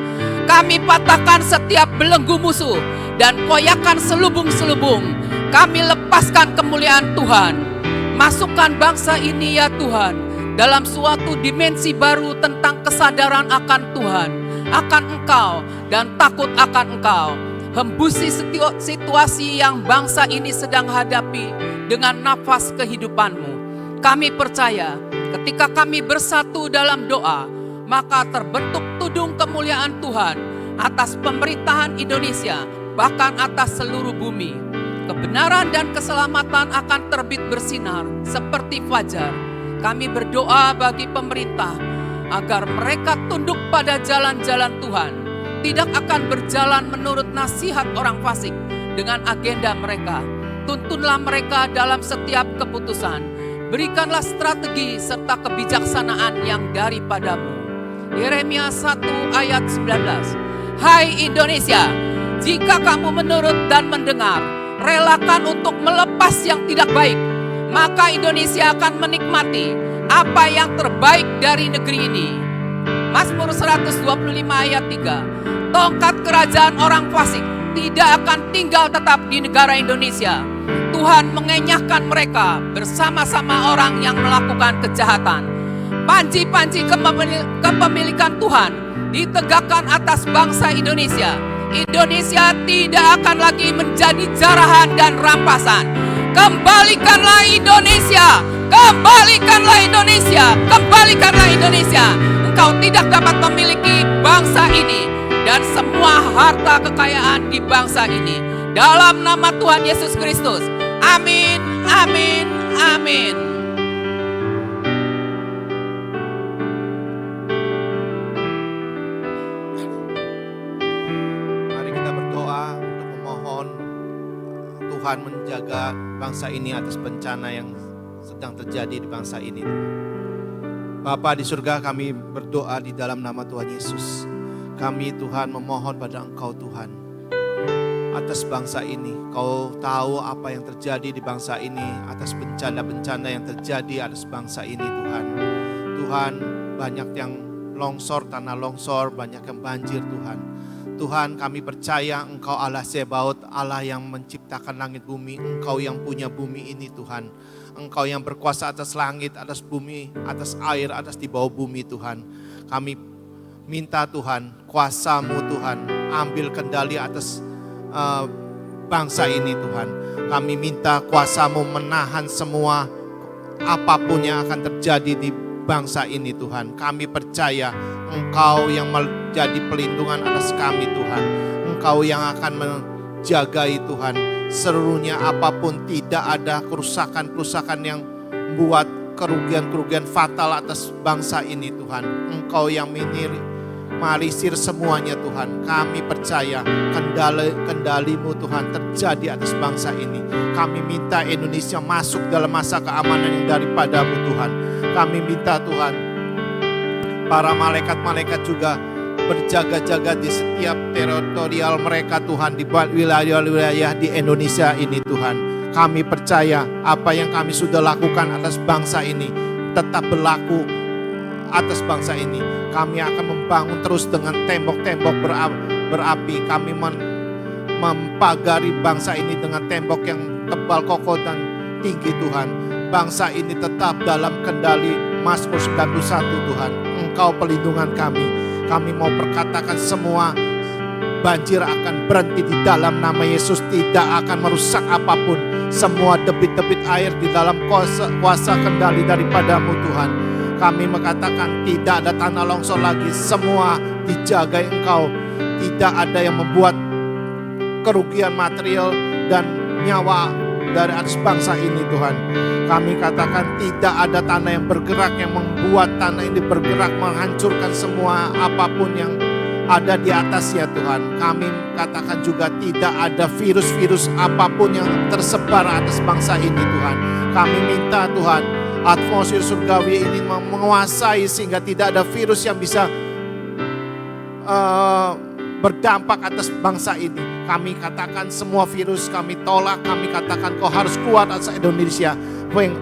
Kami patahkan setiap belenggu musuh dan koyakan selubung-selubung. Kami lepaskan kemuliaan Tuhan. Masukkan bangsa ini ya Tuhan dalam suatu dimensi baru tentang kesadaran akan Tuhan, akan Engkau dan takut akan Engkau. Hembusi situasi yang bangsa ini sedang hadapi dengan nafas kehidupan-Mu. Kami percaya ketika kami bersatu dalam doa, maka terbentuk tudung kemuliaan Tuhan atas pemerintahan Indonesia, bahkan atas seluruh bumi. Kebenaran dan keselamatan akan terbit bersinar seperti fajar. Kami berdoa bagi pemerintah agar mereka tunduk pada jalan-jalan Tuhan, tidak akan berjalan menurut nasihat orang fasik dengan agenda mereka. Tuntunlah mereka dalam setiap keputusan. Berikanlah strategi serta kebijaksanaan yang daripadamu. Yeremia 1 ayat 19. Hai Indonesia, jika kamu menurut dan mendengar, relakan untuk melepas yang tidak baik, maka Indonesia akan menikmati apa yang terbaik dari negeri ini. Mazmur 125 ayat 3. Tongkat kerajaan orang fasik tidak akan tinggal tetap di negara Indonesia. Tuhan mengenyahkan mereka bersama-sama orang yang melakukan kejahatan. Panji-panji kepemilikan Tuhan ditegakkan atas bangsa Indonesia. Indonesia tidak akan lagi menjadi jarahan dan rampasan. Kembalikanlah Indonesia, kembalikanlah Indonesia, kembalikanlah Indonesia. Engkau tidak dapat memiliki bangsa ini dan semua harta kekayaan di bangsa ini. Dalam nama Tuhan Yesus Kristus. Amin, amin, amin. Tuhan menjaga bangsa ini atas bencana yang sedang terjadi di bangsa ini. Bapa di surga, kami berdoa di dalam nama Tuhan Yesus. Kami Tuhan memohon pada Engkau Tuhan atas bangsa ini. Kau tahu apa yang terjadi di bangsa ini, atas bencana-bencana yang terjadi atas bangsa ini Tuhan. Tuhan, banyak yang longsor, tanah longsor, banyak yang banjir Tuhan. Tuhan, kami percaya Engkau Allah Sebaot, Allah yang menciptakan langit bumi. Engkau yang punya bumi ini Tuhan. Engkau yang berkuasa atas langit, atas bumi, atas air, atas di bawah bumi Tuhan. Kami minta Tuhan, kuasa-Mu Tuhan, ambil kendali atas bangsa ini Tuhan. Kami minta kuasa-Mu menahan semua apapun yang akan terjadi di bangsa ini Tuhan. Kami percaya Engkau yang menjadi pelindungan atas kami Tuhan. Engkau yang akan menjagai Tuhan. Seluruhnya apapun, tidak ada kerusakan-kerusakan yang buat kerugian-kerugian fatal atas bangsa ini Tuhan. Engkau yang merisir semuanya Tuhan. Kami percaya kendali-mu Tuhan terjadi atas bangsa ini. Kami minta Indonesia masuk dalam masa keamanan yang daripada-Mu Tuhan. Kami minta Tuhan, para malaikat-malaikat juga berjaga-jaga di setiap teritorial mereka Tuhan, di wilayah-wilayah di Indonesia ini Tuhan. Kami percaya apa yang kami sudah lakukan atas bangsa ini tetap berlaku atas bangsa ini. Kami akan membangun terus dengan tembok-tembok berapi. Kami mempagari bangsa ini dengan tembok yang tebal, kokoh dan tinggi Tuhan. Bangsa ini tetap dalam kendali Mazmur 91 Tuhan. Engkau pelindungan kami. Kami mau perkatakan semua banjir akan berhenti di dalam nama Yesus, tidak akan merusak apapun. Semua debit-debit air di dalam kuasa kendali daripadamu Tuhan. Kami mengatakan tidak ada tanah longsor lagi, semua dijagai Engkau. Tidak ada yang membuat kerugian material dan nyawa dari atas bangsa ini Tuhan. Kami katakan tidak ada tanah yang bergerak yang membuat tanah ini bergerak menghancurkan semua apapun yang ada di atasnya Tuhan. Kami katakan juga tidak ada virus-virus apapun yang tersebar atas bangsa ini Tuhan. Kami minta Tuhan atmosfer surgawi ini menguasai sehingga tidak ada virus yang bisa berdampak atas bangsa ini. Kami katakan semua virus kami tolak. Kami katakan kau harus keluar atas Indonesia.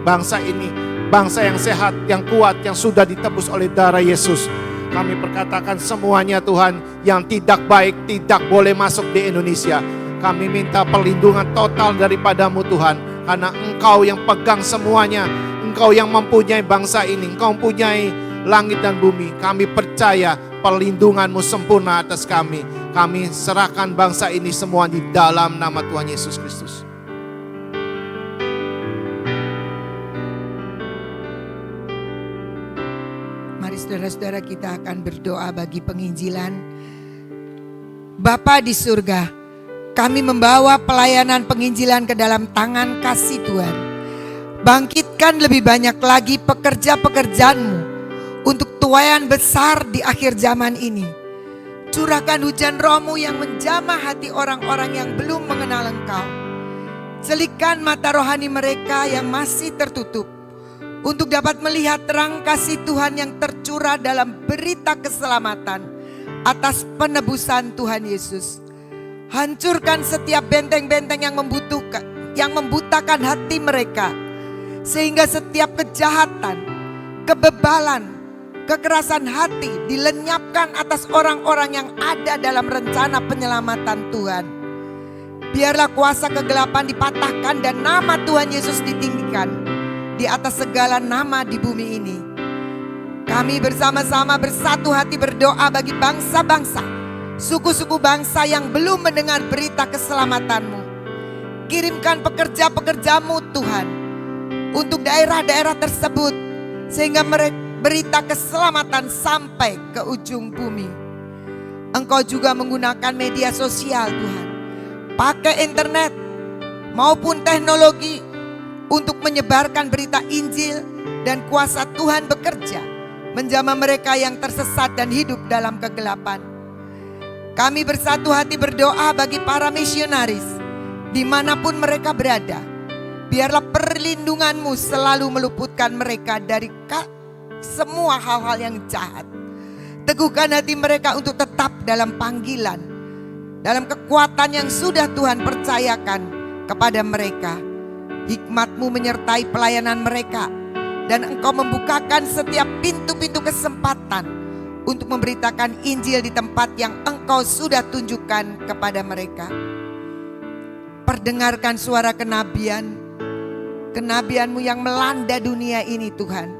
Bangsa ini bangsa yang sehat, yang kuat, yang sudah ditebus oleh darah Yesus. Kami perkatakan semuanya Tuhan yang tidak baik tidak boleh masuk di Indonesia. Kami minta perlindungan total daripadamu Tuhan. Karena Engkau yang pegang semuanya. Engkau yang mempunyai bangsa ini. Engkau mempunyai langit dan bumi. Kami percaya perlindungan-Mu sempurna atas kami. Kami serahkan bangsa ini semua di dalam nama Tuhan Yesus Kristus. Mari saudara-saudara kita akan berdoa bagi penginjilan. Bapa di surga, kami membawa pelayanan penginjilan ke dalam tangan kasih Tuhan. Bangkitkan lebih banyak lagi pekerja-pekerjaan-Mu untuk tuaian besar di akhir zaman ini. Curahkan hujan Roh-Mu yang menjamah hati orang-orang yang belum mengenal Engkau. Celikkan mata rohani mereka yang masih tertutup untuk dapat melihat terang kasih Tuhan yang tercurah dalam berita keselamatan atas penebusan Tuhan Yesus. Hancurkan setiap benteng-benteng yang membutakan hati mereka, sehingga setiap kejahatan, kebebalan, kekerasan hati dilenyapkan atas orang-orang yang ada dalam rencana penyelamatan Tuhan. Biarlah kuasa kegelapan dipatahkan dan nama Tuhan Yesus ditinggikan di atas segala nama di bumi ini. Kami bersama-sama bersatu hati berdoa bagi bangsa-bangsa, suku-suku bangsa yang belum mendengar berita keselamatan-Mu. Kirimkan pekerja-pekerja-Mu Tuhan untuk daerah-daerah tersebut, sehingga berita keselamatan sampai ke ujung bumi. Engkau juga menggunakan media sosial Tuhan, pakai internet maupun teknologi untuk menyebarkan berita Injil, dan kuasa Tuhan bekerja menjamah mereka yang tersesat dan hidup dalam kegelapan. Kami bersatu hati berdoa bagi para misionaris dimanapun mereka berada. Biarlah perlindungan-Mu selalu meluputkan mereka dari semua hal-hal yang jahat. Teguhkan hati mereka untuk tetap dalam panggilan, dalam kekuatan yang sudah Tuhan percayakan kepada mereka. Hikmat-Mu menyertai pelayanan mereka, dan Engkau membukakan setiap pintu-pintu kesempatan untuk memberitakan Injil di tempat yang Engkau sudah tunjukkan kepada mereka. Perdengarkan suara kenabian-Mu yang melanda dunia ini Tuhan,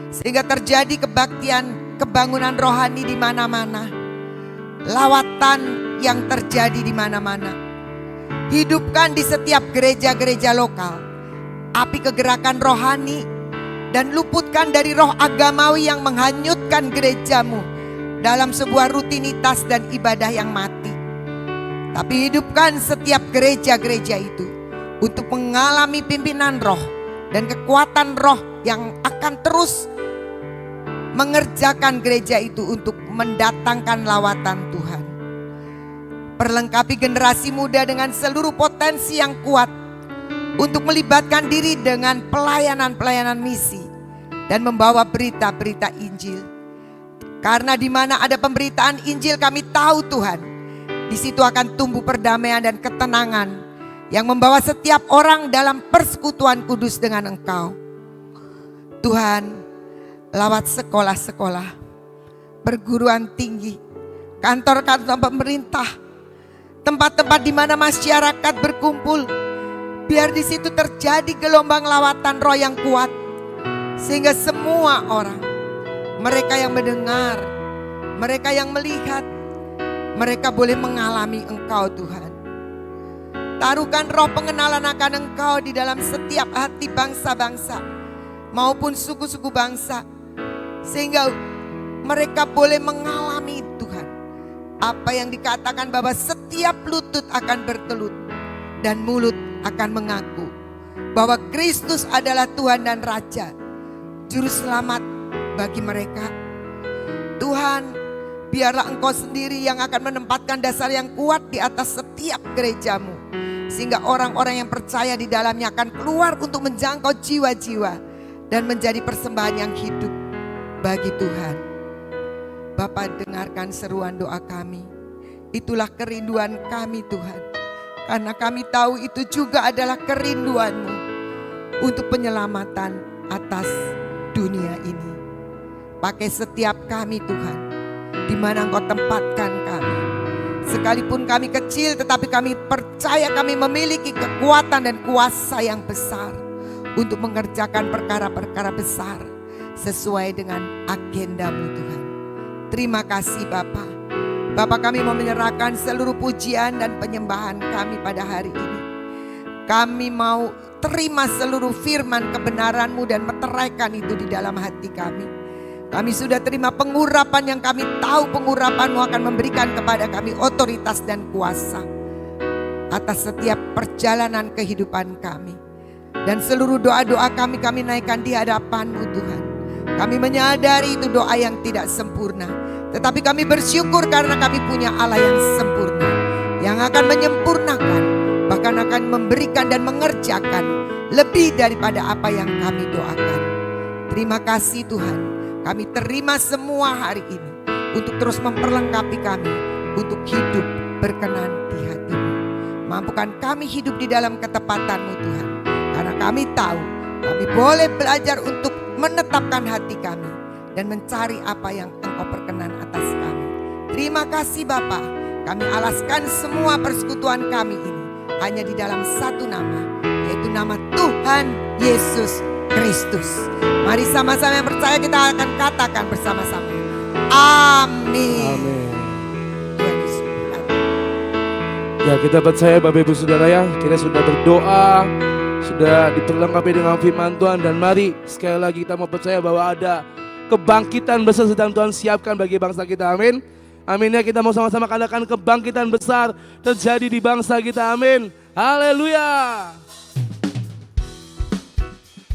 sehingga terjadi kebaktian, kebangunan rohani di mana-mana, lawatan yang terjadi di mana-mana. Hidupkan di setiap gereja-gereja lokal api kegerakan rohani, dan luputkan dari roh agamawi yang menghanyutkan gereja-Mu dalam sebuah rutinitas dan ibadah yang mati. Tapi hidupkan setiap gereja-gereja itu untuk mengalami pimpinan roh dan kekuatan roh yang akan terus mengerjakan gereja itu untuk mendatangkan lawatan Tuhan. Perlengkapi generasi muda dengan seluruh potensi yang kuat untuk melibatkan diri dengan pelayanan-pelayanan misi dan membawa berita-berita Injil. Karena di mana ada pemberitaan Injil, kami tahu Tuhan, di situ akan tumbuh perdamaian dan ketenangan yang membawa setiap orang dalam persekutuan kudus dengan Engkau. Tuhan, lawat sekolah-sekolah, perguruan tinggi, kantor-kantor pemerintah, tempat-tempat di mana masyarakat berkumpul. Biar di situ terjadi gelombang lawatan roh yang kuat, sehingga semua orang, mereka yang mendengar, mereka yang melihat, mereka boleh mengalami Engkau Tuhan. Taruhkan roh pengenalan akan Engkau di dalam setiap hati bangsa-bangsa maupun suku-suku bangsa, sehingga mereka boleh mengalami Tuhan apa yang dikatakan bahwa setiap lutut akan bertelut dan mulut akan mengaku bahwa Kristus adalah Tuhan dan Raja, Juru Selamat bagi mereka. Tuhan, biarlah Engkau sendiri yang akan menempatkan dasar yang kuat di atas setiap gerejamu, sehingga orang-orang yang percaya di dalamnya akan keluar untuk menjangkau jiwa-jiwa dan menjadi persembahan yang hidup bagi Tuhan. Bapa, dengarkan seruan doa kami. Itulah kerinduan kami Tuhan, karena kami tahu itu juga adalah kerinduan-Mu untuk penyelamatan atas dunia ini. Pakai setiap kami Tuhan, di mana Engkau tempatkan kami. Sekalipun kami kecil, tetapi kami percaya kami memiliki kekuatan dan kuasa yang besar untuk mengerjakan perkara-perkara besar sesuai dengan agenda-Mu Tuhan. Terima kasih Bapa. Bapa, kami mau menyerahkan seluruh pujian dan penyembahan kami pada hari ini. Kami mau terima seluruh firman kebenaran-Mu dan meteraikan itu di dalam hati kami. Kami sudah terima pengurapan yang kami tahu pengurapan-Mu akan memberikan kepada kami otoritas dan kuasa atas setiap perjalanan kehidupan kami. Dan seluruh doa-doa kami naikkan di hadapan-Mu Tuhan. Kami menyadari itu doa yang tidak sempurna, tetapi kami bersyukur karena kami punya Allah yang sempurna, yang akan menyempurnakan, bahkan akan memberikan dan mengerjakan lebih daripada apa yang kami doakan. Terima kasih Tuhan. Kami terima semua hari ini untuk terus memperlengkapi kami untuk hidup berkenan di hati-Mu. Mampukan kami hidup di dalam ketepatan-Mu Tuhan, karena kami tahu kami boleh belajar untuk menetapkan hati kami dan mencari apa yang Engkau perkenan atas kami. Terima kasih Bapa. Kami alaskan semua persekutuan kami ini hanya di dalam satu nama, yaitu nama Tuhan Yesus Kristus. Mari sama-sama yang percaya kita akan katakan bersama-sama. Amin. Amin. Tuhan Yesus berkati. Ya, kita percaya Bapak Ibu Saudara ya, kita sudah berdoa, sudah diperlengkapi dengan firman Tuhan, dan mari sekali lagi kita mau percaya bahwa ada kebangkitan besar sedang Tuhan siapkan bagi bangsa kita. Amin. Amin ya, kita mau sama-sama katakan kebangkitan besar terjadi di bangsa kita. Amin. Haleluya.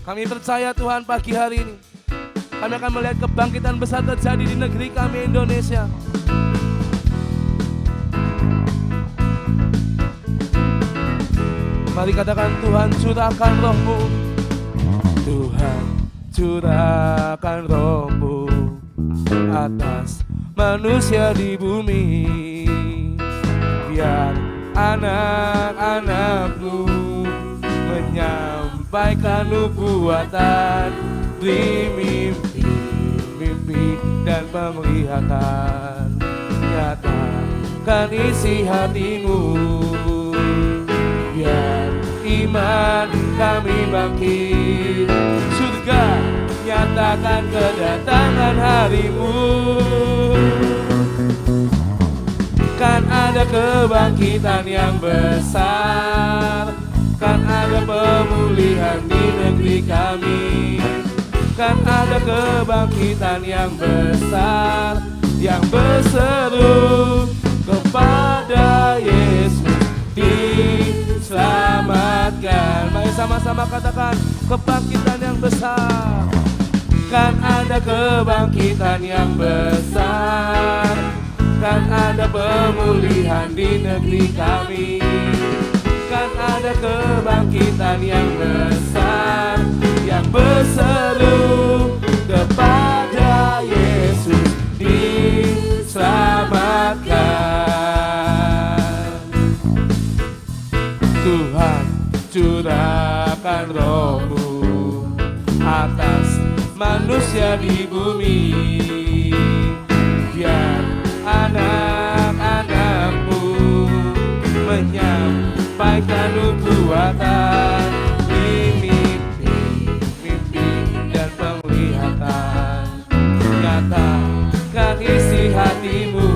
Kami percaya Tuhan pagi hari ini kami akan melihat kebangkitan besar terjadi di negeri kami Indonesia. Mari katakan, Tuhan curahkan roh-Mu. Tuhan curahkan roh-Mu atas manusia di bumi. Biar anak-anak-Mu menyampaikan nubuatan, beri mimpi dan penglihatan, nyatakan isi hati-Mu. Biar iman kami bangkit, surga nyatakan kedatangan hari-Mu. Kan ada kebangkitan yang besar, kan ada pemulihan di negeri kami, kan ada kebangkitan yang besar, yang berseru kepada Yesus diselamatkan. Mari sama-sama katakan kebangkitan yang besar. Kan ada kebangkitan yang besar, kan ada pemulihan di negeri kami, kan ada kebangkitan yang besar, yang berseru kepada Yesus diselamatkan. Tuhan curahkan roh-Mu atas manusia di bumi. Biar anak-anak-Mu menyampaikan nubuatan, mimpi dan penglihatan, nyatakan isi hati-Mu.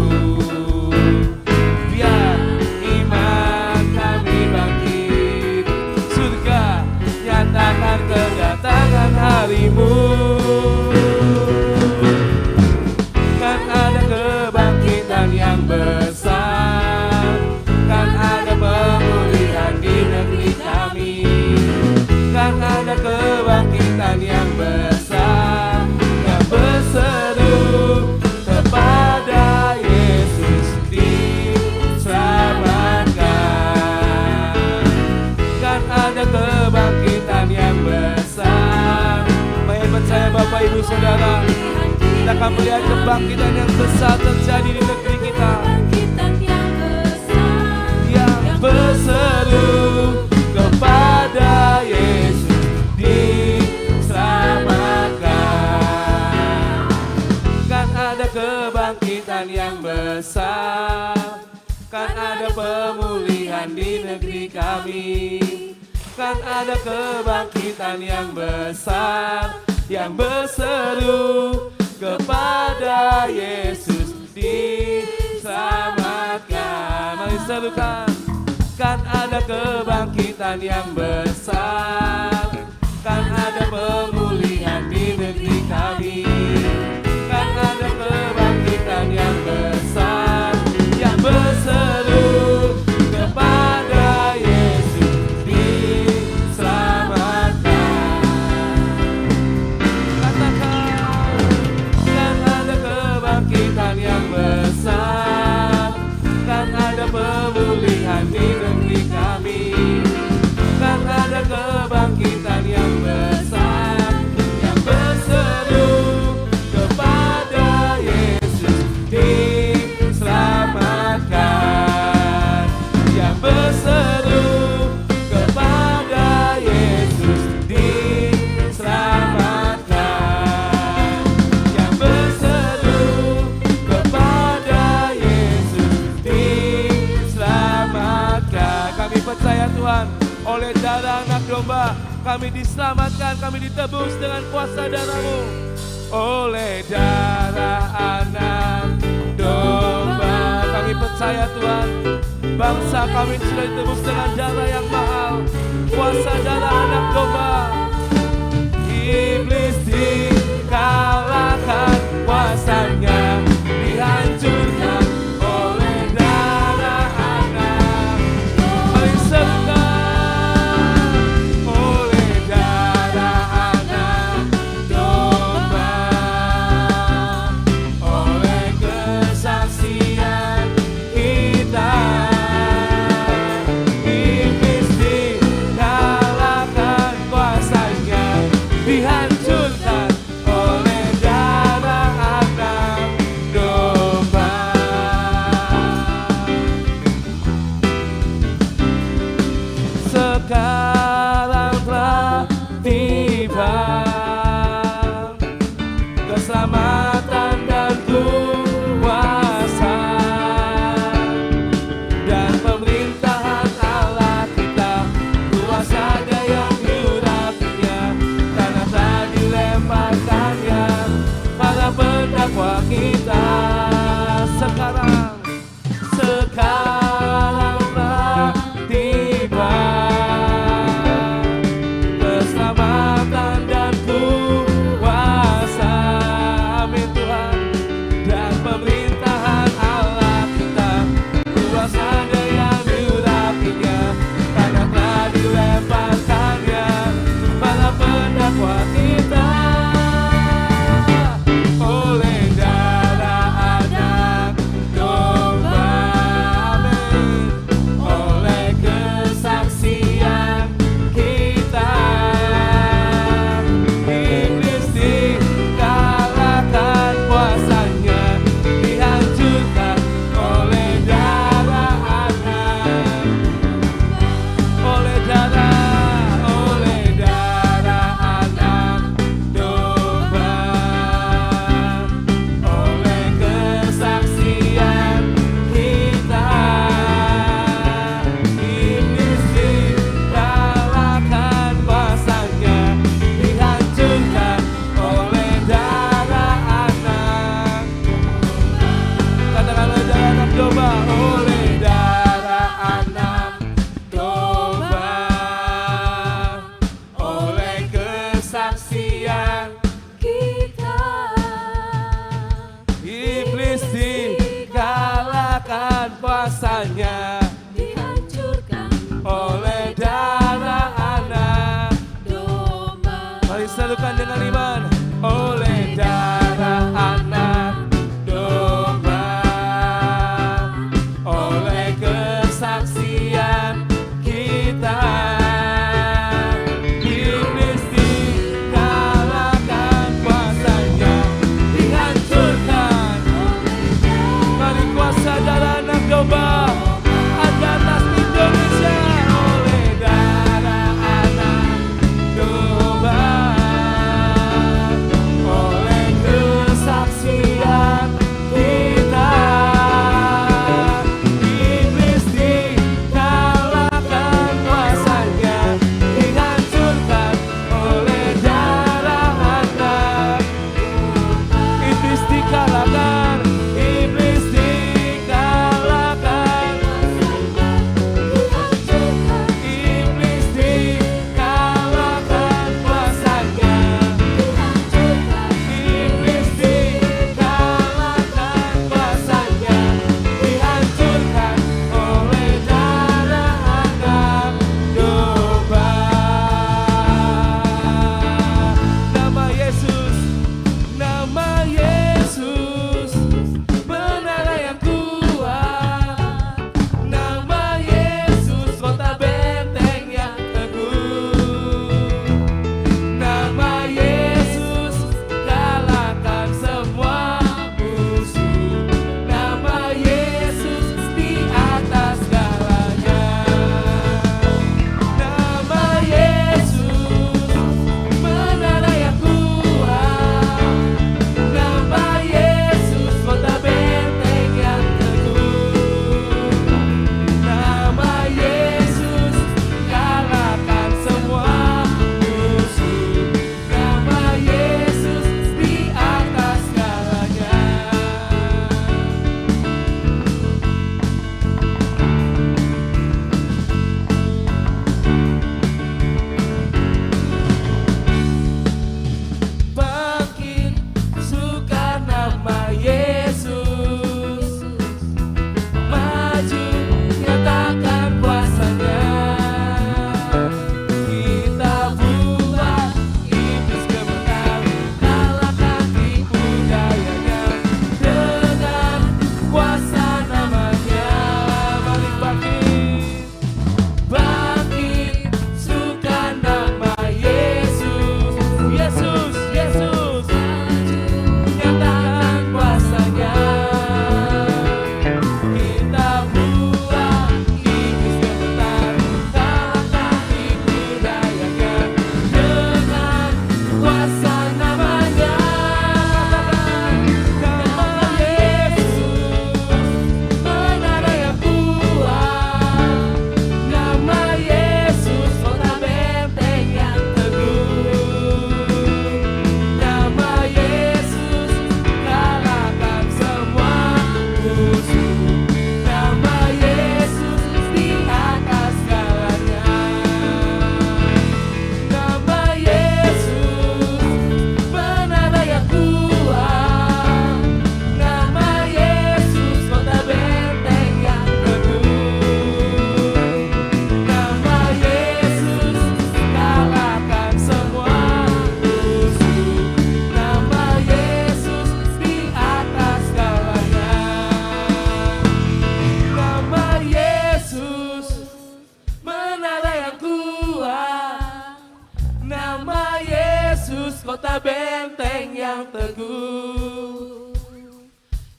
Kami lihat kebangkitan yang besar terjadi di negeri kita, Kebangkitan yang besar, yang berseru kepada Yesus diselamatkan. Kan ada kebangkitan yang besar, kan ada pemulihan di negeri kami, kan ada kebangkitan yang besar, yang berseru kepada Yesus diselamatkan. Mari serukan. Kan ada kebangkitan yang besar, kan ada pemulihan di negeri kami, kan ada kebangkitan yang besar, yang berseru kepada Yesus diselamatkan. Katakan, kan ada kebangkitan yang besar, kan ada pemulihan di negeri kami, kan ada kebangkitan yang besar, yang berseru kepada Yesus diselamatkan, yang berseru kepada Yesus diselamatkan, yang berseru kepada Yesus diselamatkan. Kami percaya Tuhan, oleh darah anak domba kami diselamatkan, kami ditebus dengan kuasa darah-Mu. Oleh darah anak domba kami percaya Tuhan, bangsa kami sudah ditebus dengan darah yang mahal, kuasa darah anak domba. Iblis dikalahkan, kuasanya dihancurkan oleh darah anak. Mari serukan, oleh darah anak domba, oleh kesaksian kita, iblis dikalahkan, kuasanya dihancurkan oleh darah anak domba. Sekarang telah tiba keselamatan dan kuasa dan pemerintahan Allah kita, kuasa daya hidupinya, karena telah dilemparkannya para pendakwa kita. Sekarang telah tiba keselamatan dan kuasa, amin Tuhan, dan pemerintahan Allah kita, kuasa daya hidupinya, karena telah dilemparkannya para pendakwa kita. Oleh darah anak domba, amin, oleh kesaksian kita, iblis dikalahkan, kuasanya dihancurkan oleh darah anak, oleh darah anak domba, oleh kesaksian kita, iblis dikalahkan, kuasanya dihancurkan oleh darah anak. Katakan oleh darah anak domba, oleh darah anak domba, oleh kesaksian kita iblis dikalahkan, kuasanya dihancurkan oleh darah anak. domba. Mari serukan dengan iman, oleh darah anak domba, oleh kesaksian kita, iblis dikalahkan, kuasanya dihancurkan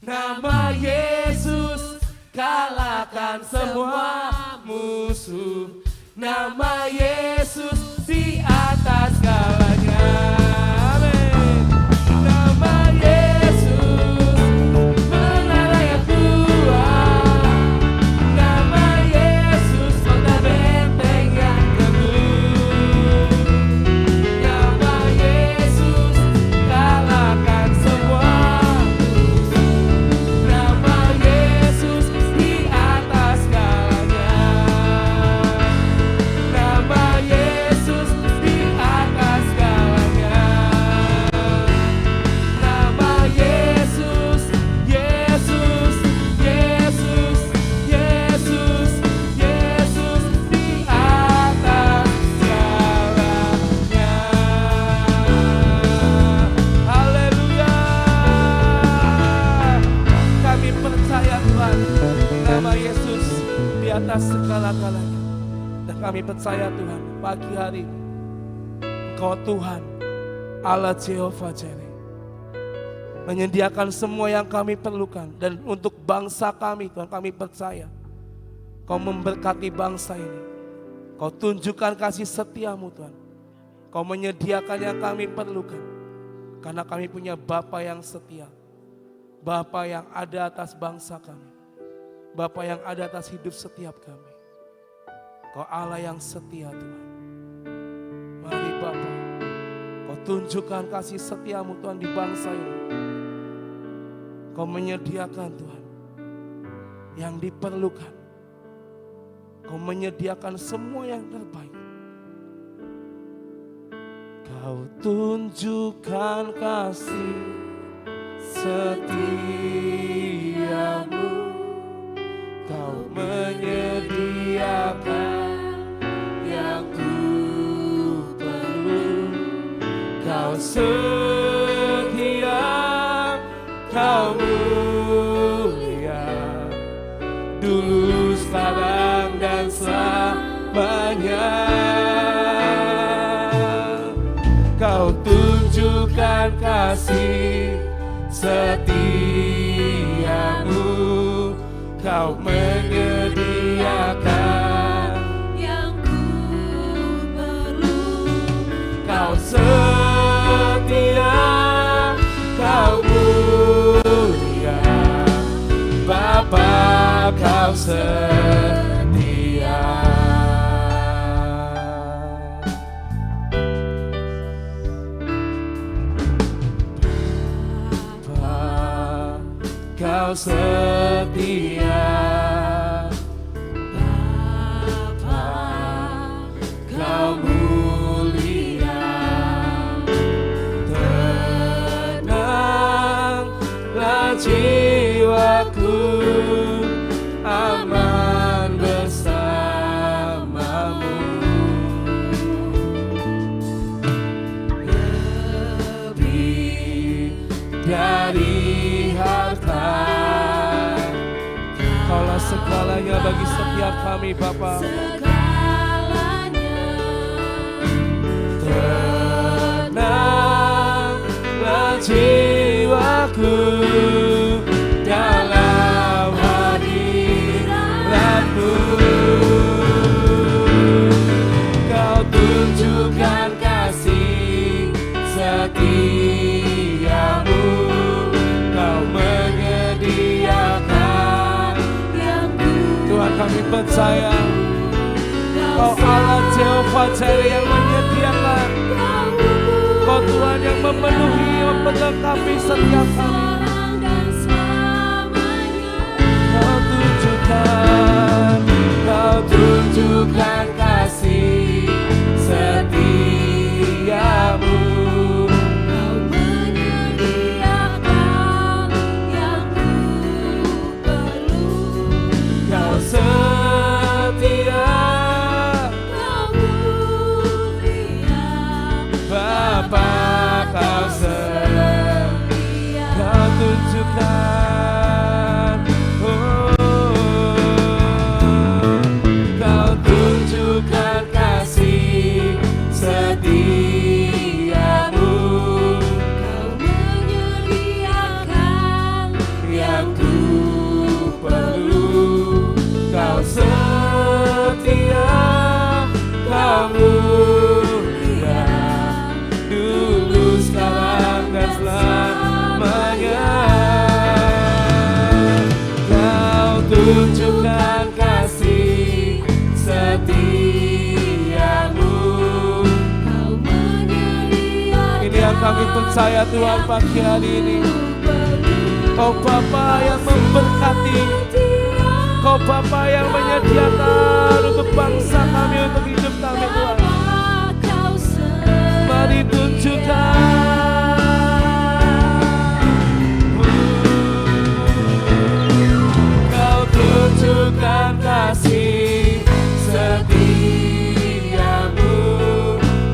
Nama Yesus kalahkan semua musuh. Nama Yesus di atas segalanya. Amin. Nama Yesus mengalahkan Tuhan. Nama Yesus kota benteng yang teguh. Nama Yesus kalahkan semua musuh. Nama Yesus di atas segalanya. Nama Yesus di atas segalanya. Nama Yesus, Yesus, Yesus, Yesus, Yesus di atas segalanya. Haleluya. Kami percaya Tuhan, nama Yesus di atas segala-galanya. Dan kami percaya Tuhan, pagi hari ini Engkau Tuhan Allah Jehovah Jireh menyediakan semua yang kami perlukan. Dan untuk bangsa kami Tuhan, kami percaya Kau memberkati bangsa ini. Kau tunjukkan kasih setiamu Tuhan. Kau menyediakan yang kami perlukan. Karena kami punya Bapa yang setia, Bapa yang ada atas bangsa kami, Bapa yang ada atas hidup setiap kami. Kau Allah yang setia Tuhan. Mari Bapa, Kau tunjukkan kasih setiamu Tuhan di bangsa ini. Kau menyediakan Tuhan yang diperlukan. Kau menyediakan semua yang terbaik. Kau tunjukkan kasih setiamu. Kau menyediakan yang ku perlu. Kau setia, Kau mulia, dulu, sekarang, dan selamanya. Kau tunjukkan kasih setiamu. Kau menyediakan yang ku perlu. Kau setia, Kau mulia, Bapa Kau setia. Bapa Kau setia. Bapa Kau mulia. Tenanglah jiwaku, aman bersamamu. Lebih dari harta, Kaulah segalanya bagi setiap kami Bapa. Segalanya Tenanglah jiwaku dalam hadirat-Mu. Kau tunjukkan kasih setiamu. Kau menyediakan yang ku Tuhan, kami percaya Kau Allah Jehovah Jireh yang menyediakan. Kau Tuhan yang memenuhi, memperlengkapi setiap kami. sekarang dan selamanya. Kau tunjukkan kasih setiamu. Kau menyediakan yang ku perlu. Kau setia, Kau mulia, Bapa Kau setia. Kau tunjukkan kasih setiamu. Kau menyediakan Ini yang kami percaya Tuhan pagi hari ini. Kau Bapa yang memberkati, Kau Bapa yang menyediakan untuk bangsa kami, untuk hidup kami Tuhan. Mari tunjukkan, Kau tunjukkan kasih setiamu.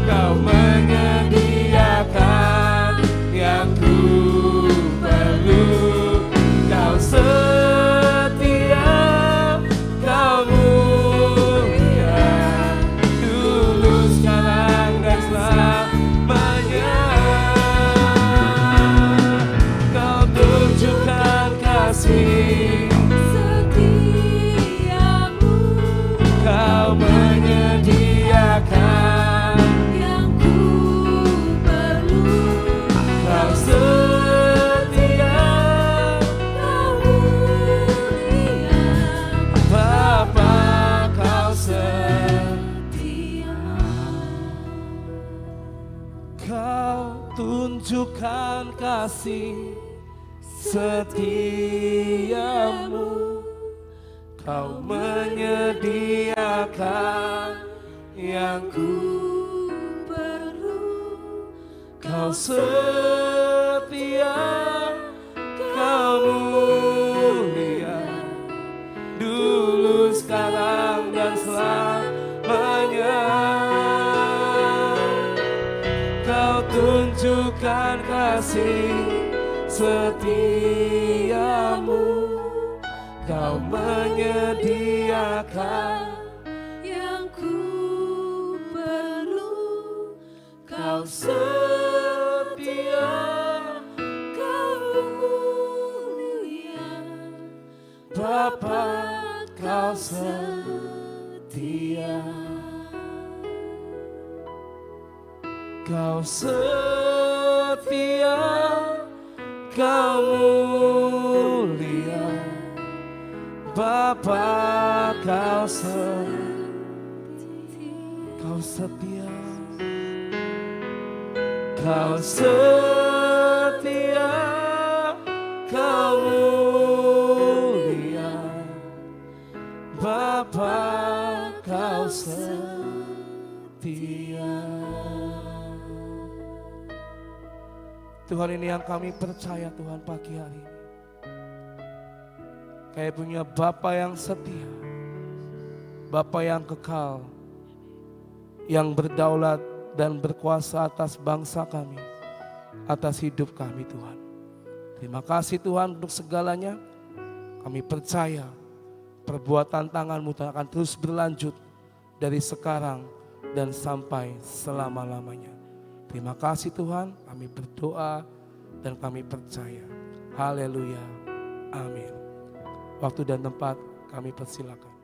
Kau menyediakan yang ku perlu. Kau setia, Kau mulia, dulu sekarang dan selamanya. Kau tunjukkan kasih setiamu. Kau menyediakan Yang ku perlu. Kau setia, Kau mulia, Bapa Kau setia. Kau tunjukkan kasih setiamu. Kau menyediakan yang ku perlu. Kau setia, Kau mulia, dulu sekarang dan selamanya. Kau tunjukkan kasih setiamu. Kau menyediakan Yang ku perlu. Kau setia, Kau mulia, Bapa Kau setia. Kau setia, Kau mulia, Bapa Kau setia. Kau setia, Kau mulia, Bapa Kau setia. Tuhan, ini yang kami percaya Tuhan pagi hari ini. Kayak punya Bapa yang setia, Bapa yang kekal, yang berdaulat dan berkuasa atas bangsa kami, atas hidup kami Tuhan. Terima kasih Tuhan untuk segalanya. Kami percaya perbuatan tangan-Mu akan terus berlanjut dari sekarang dan sampai selama-lamanya. Terima kasih Tuhan, kami berdoa dan kami percaya. Haleluya, amin. Waktu dan tempat kami persilakan.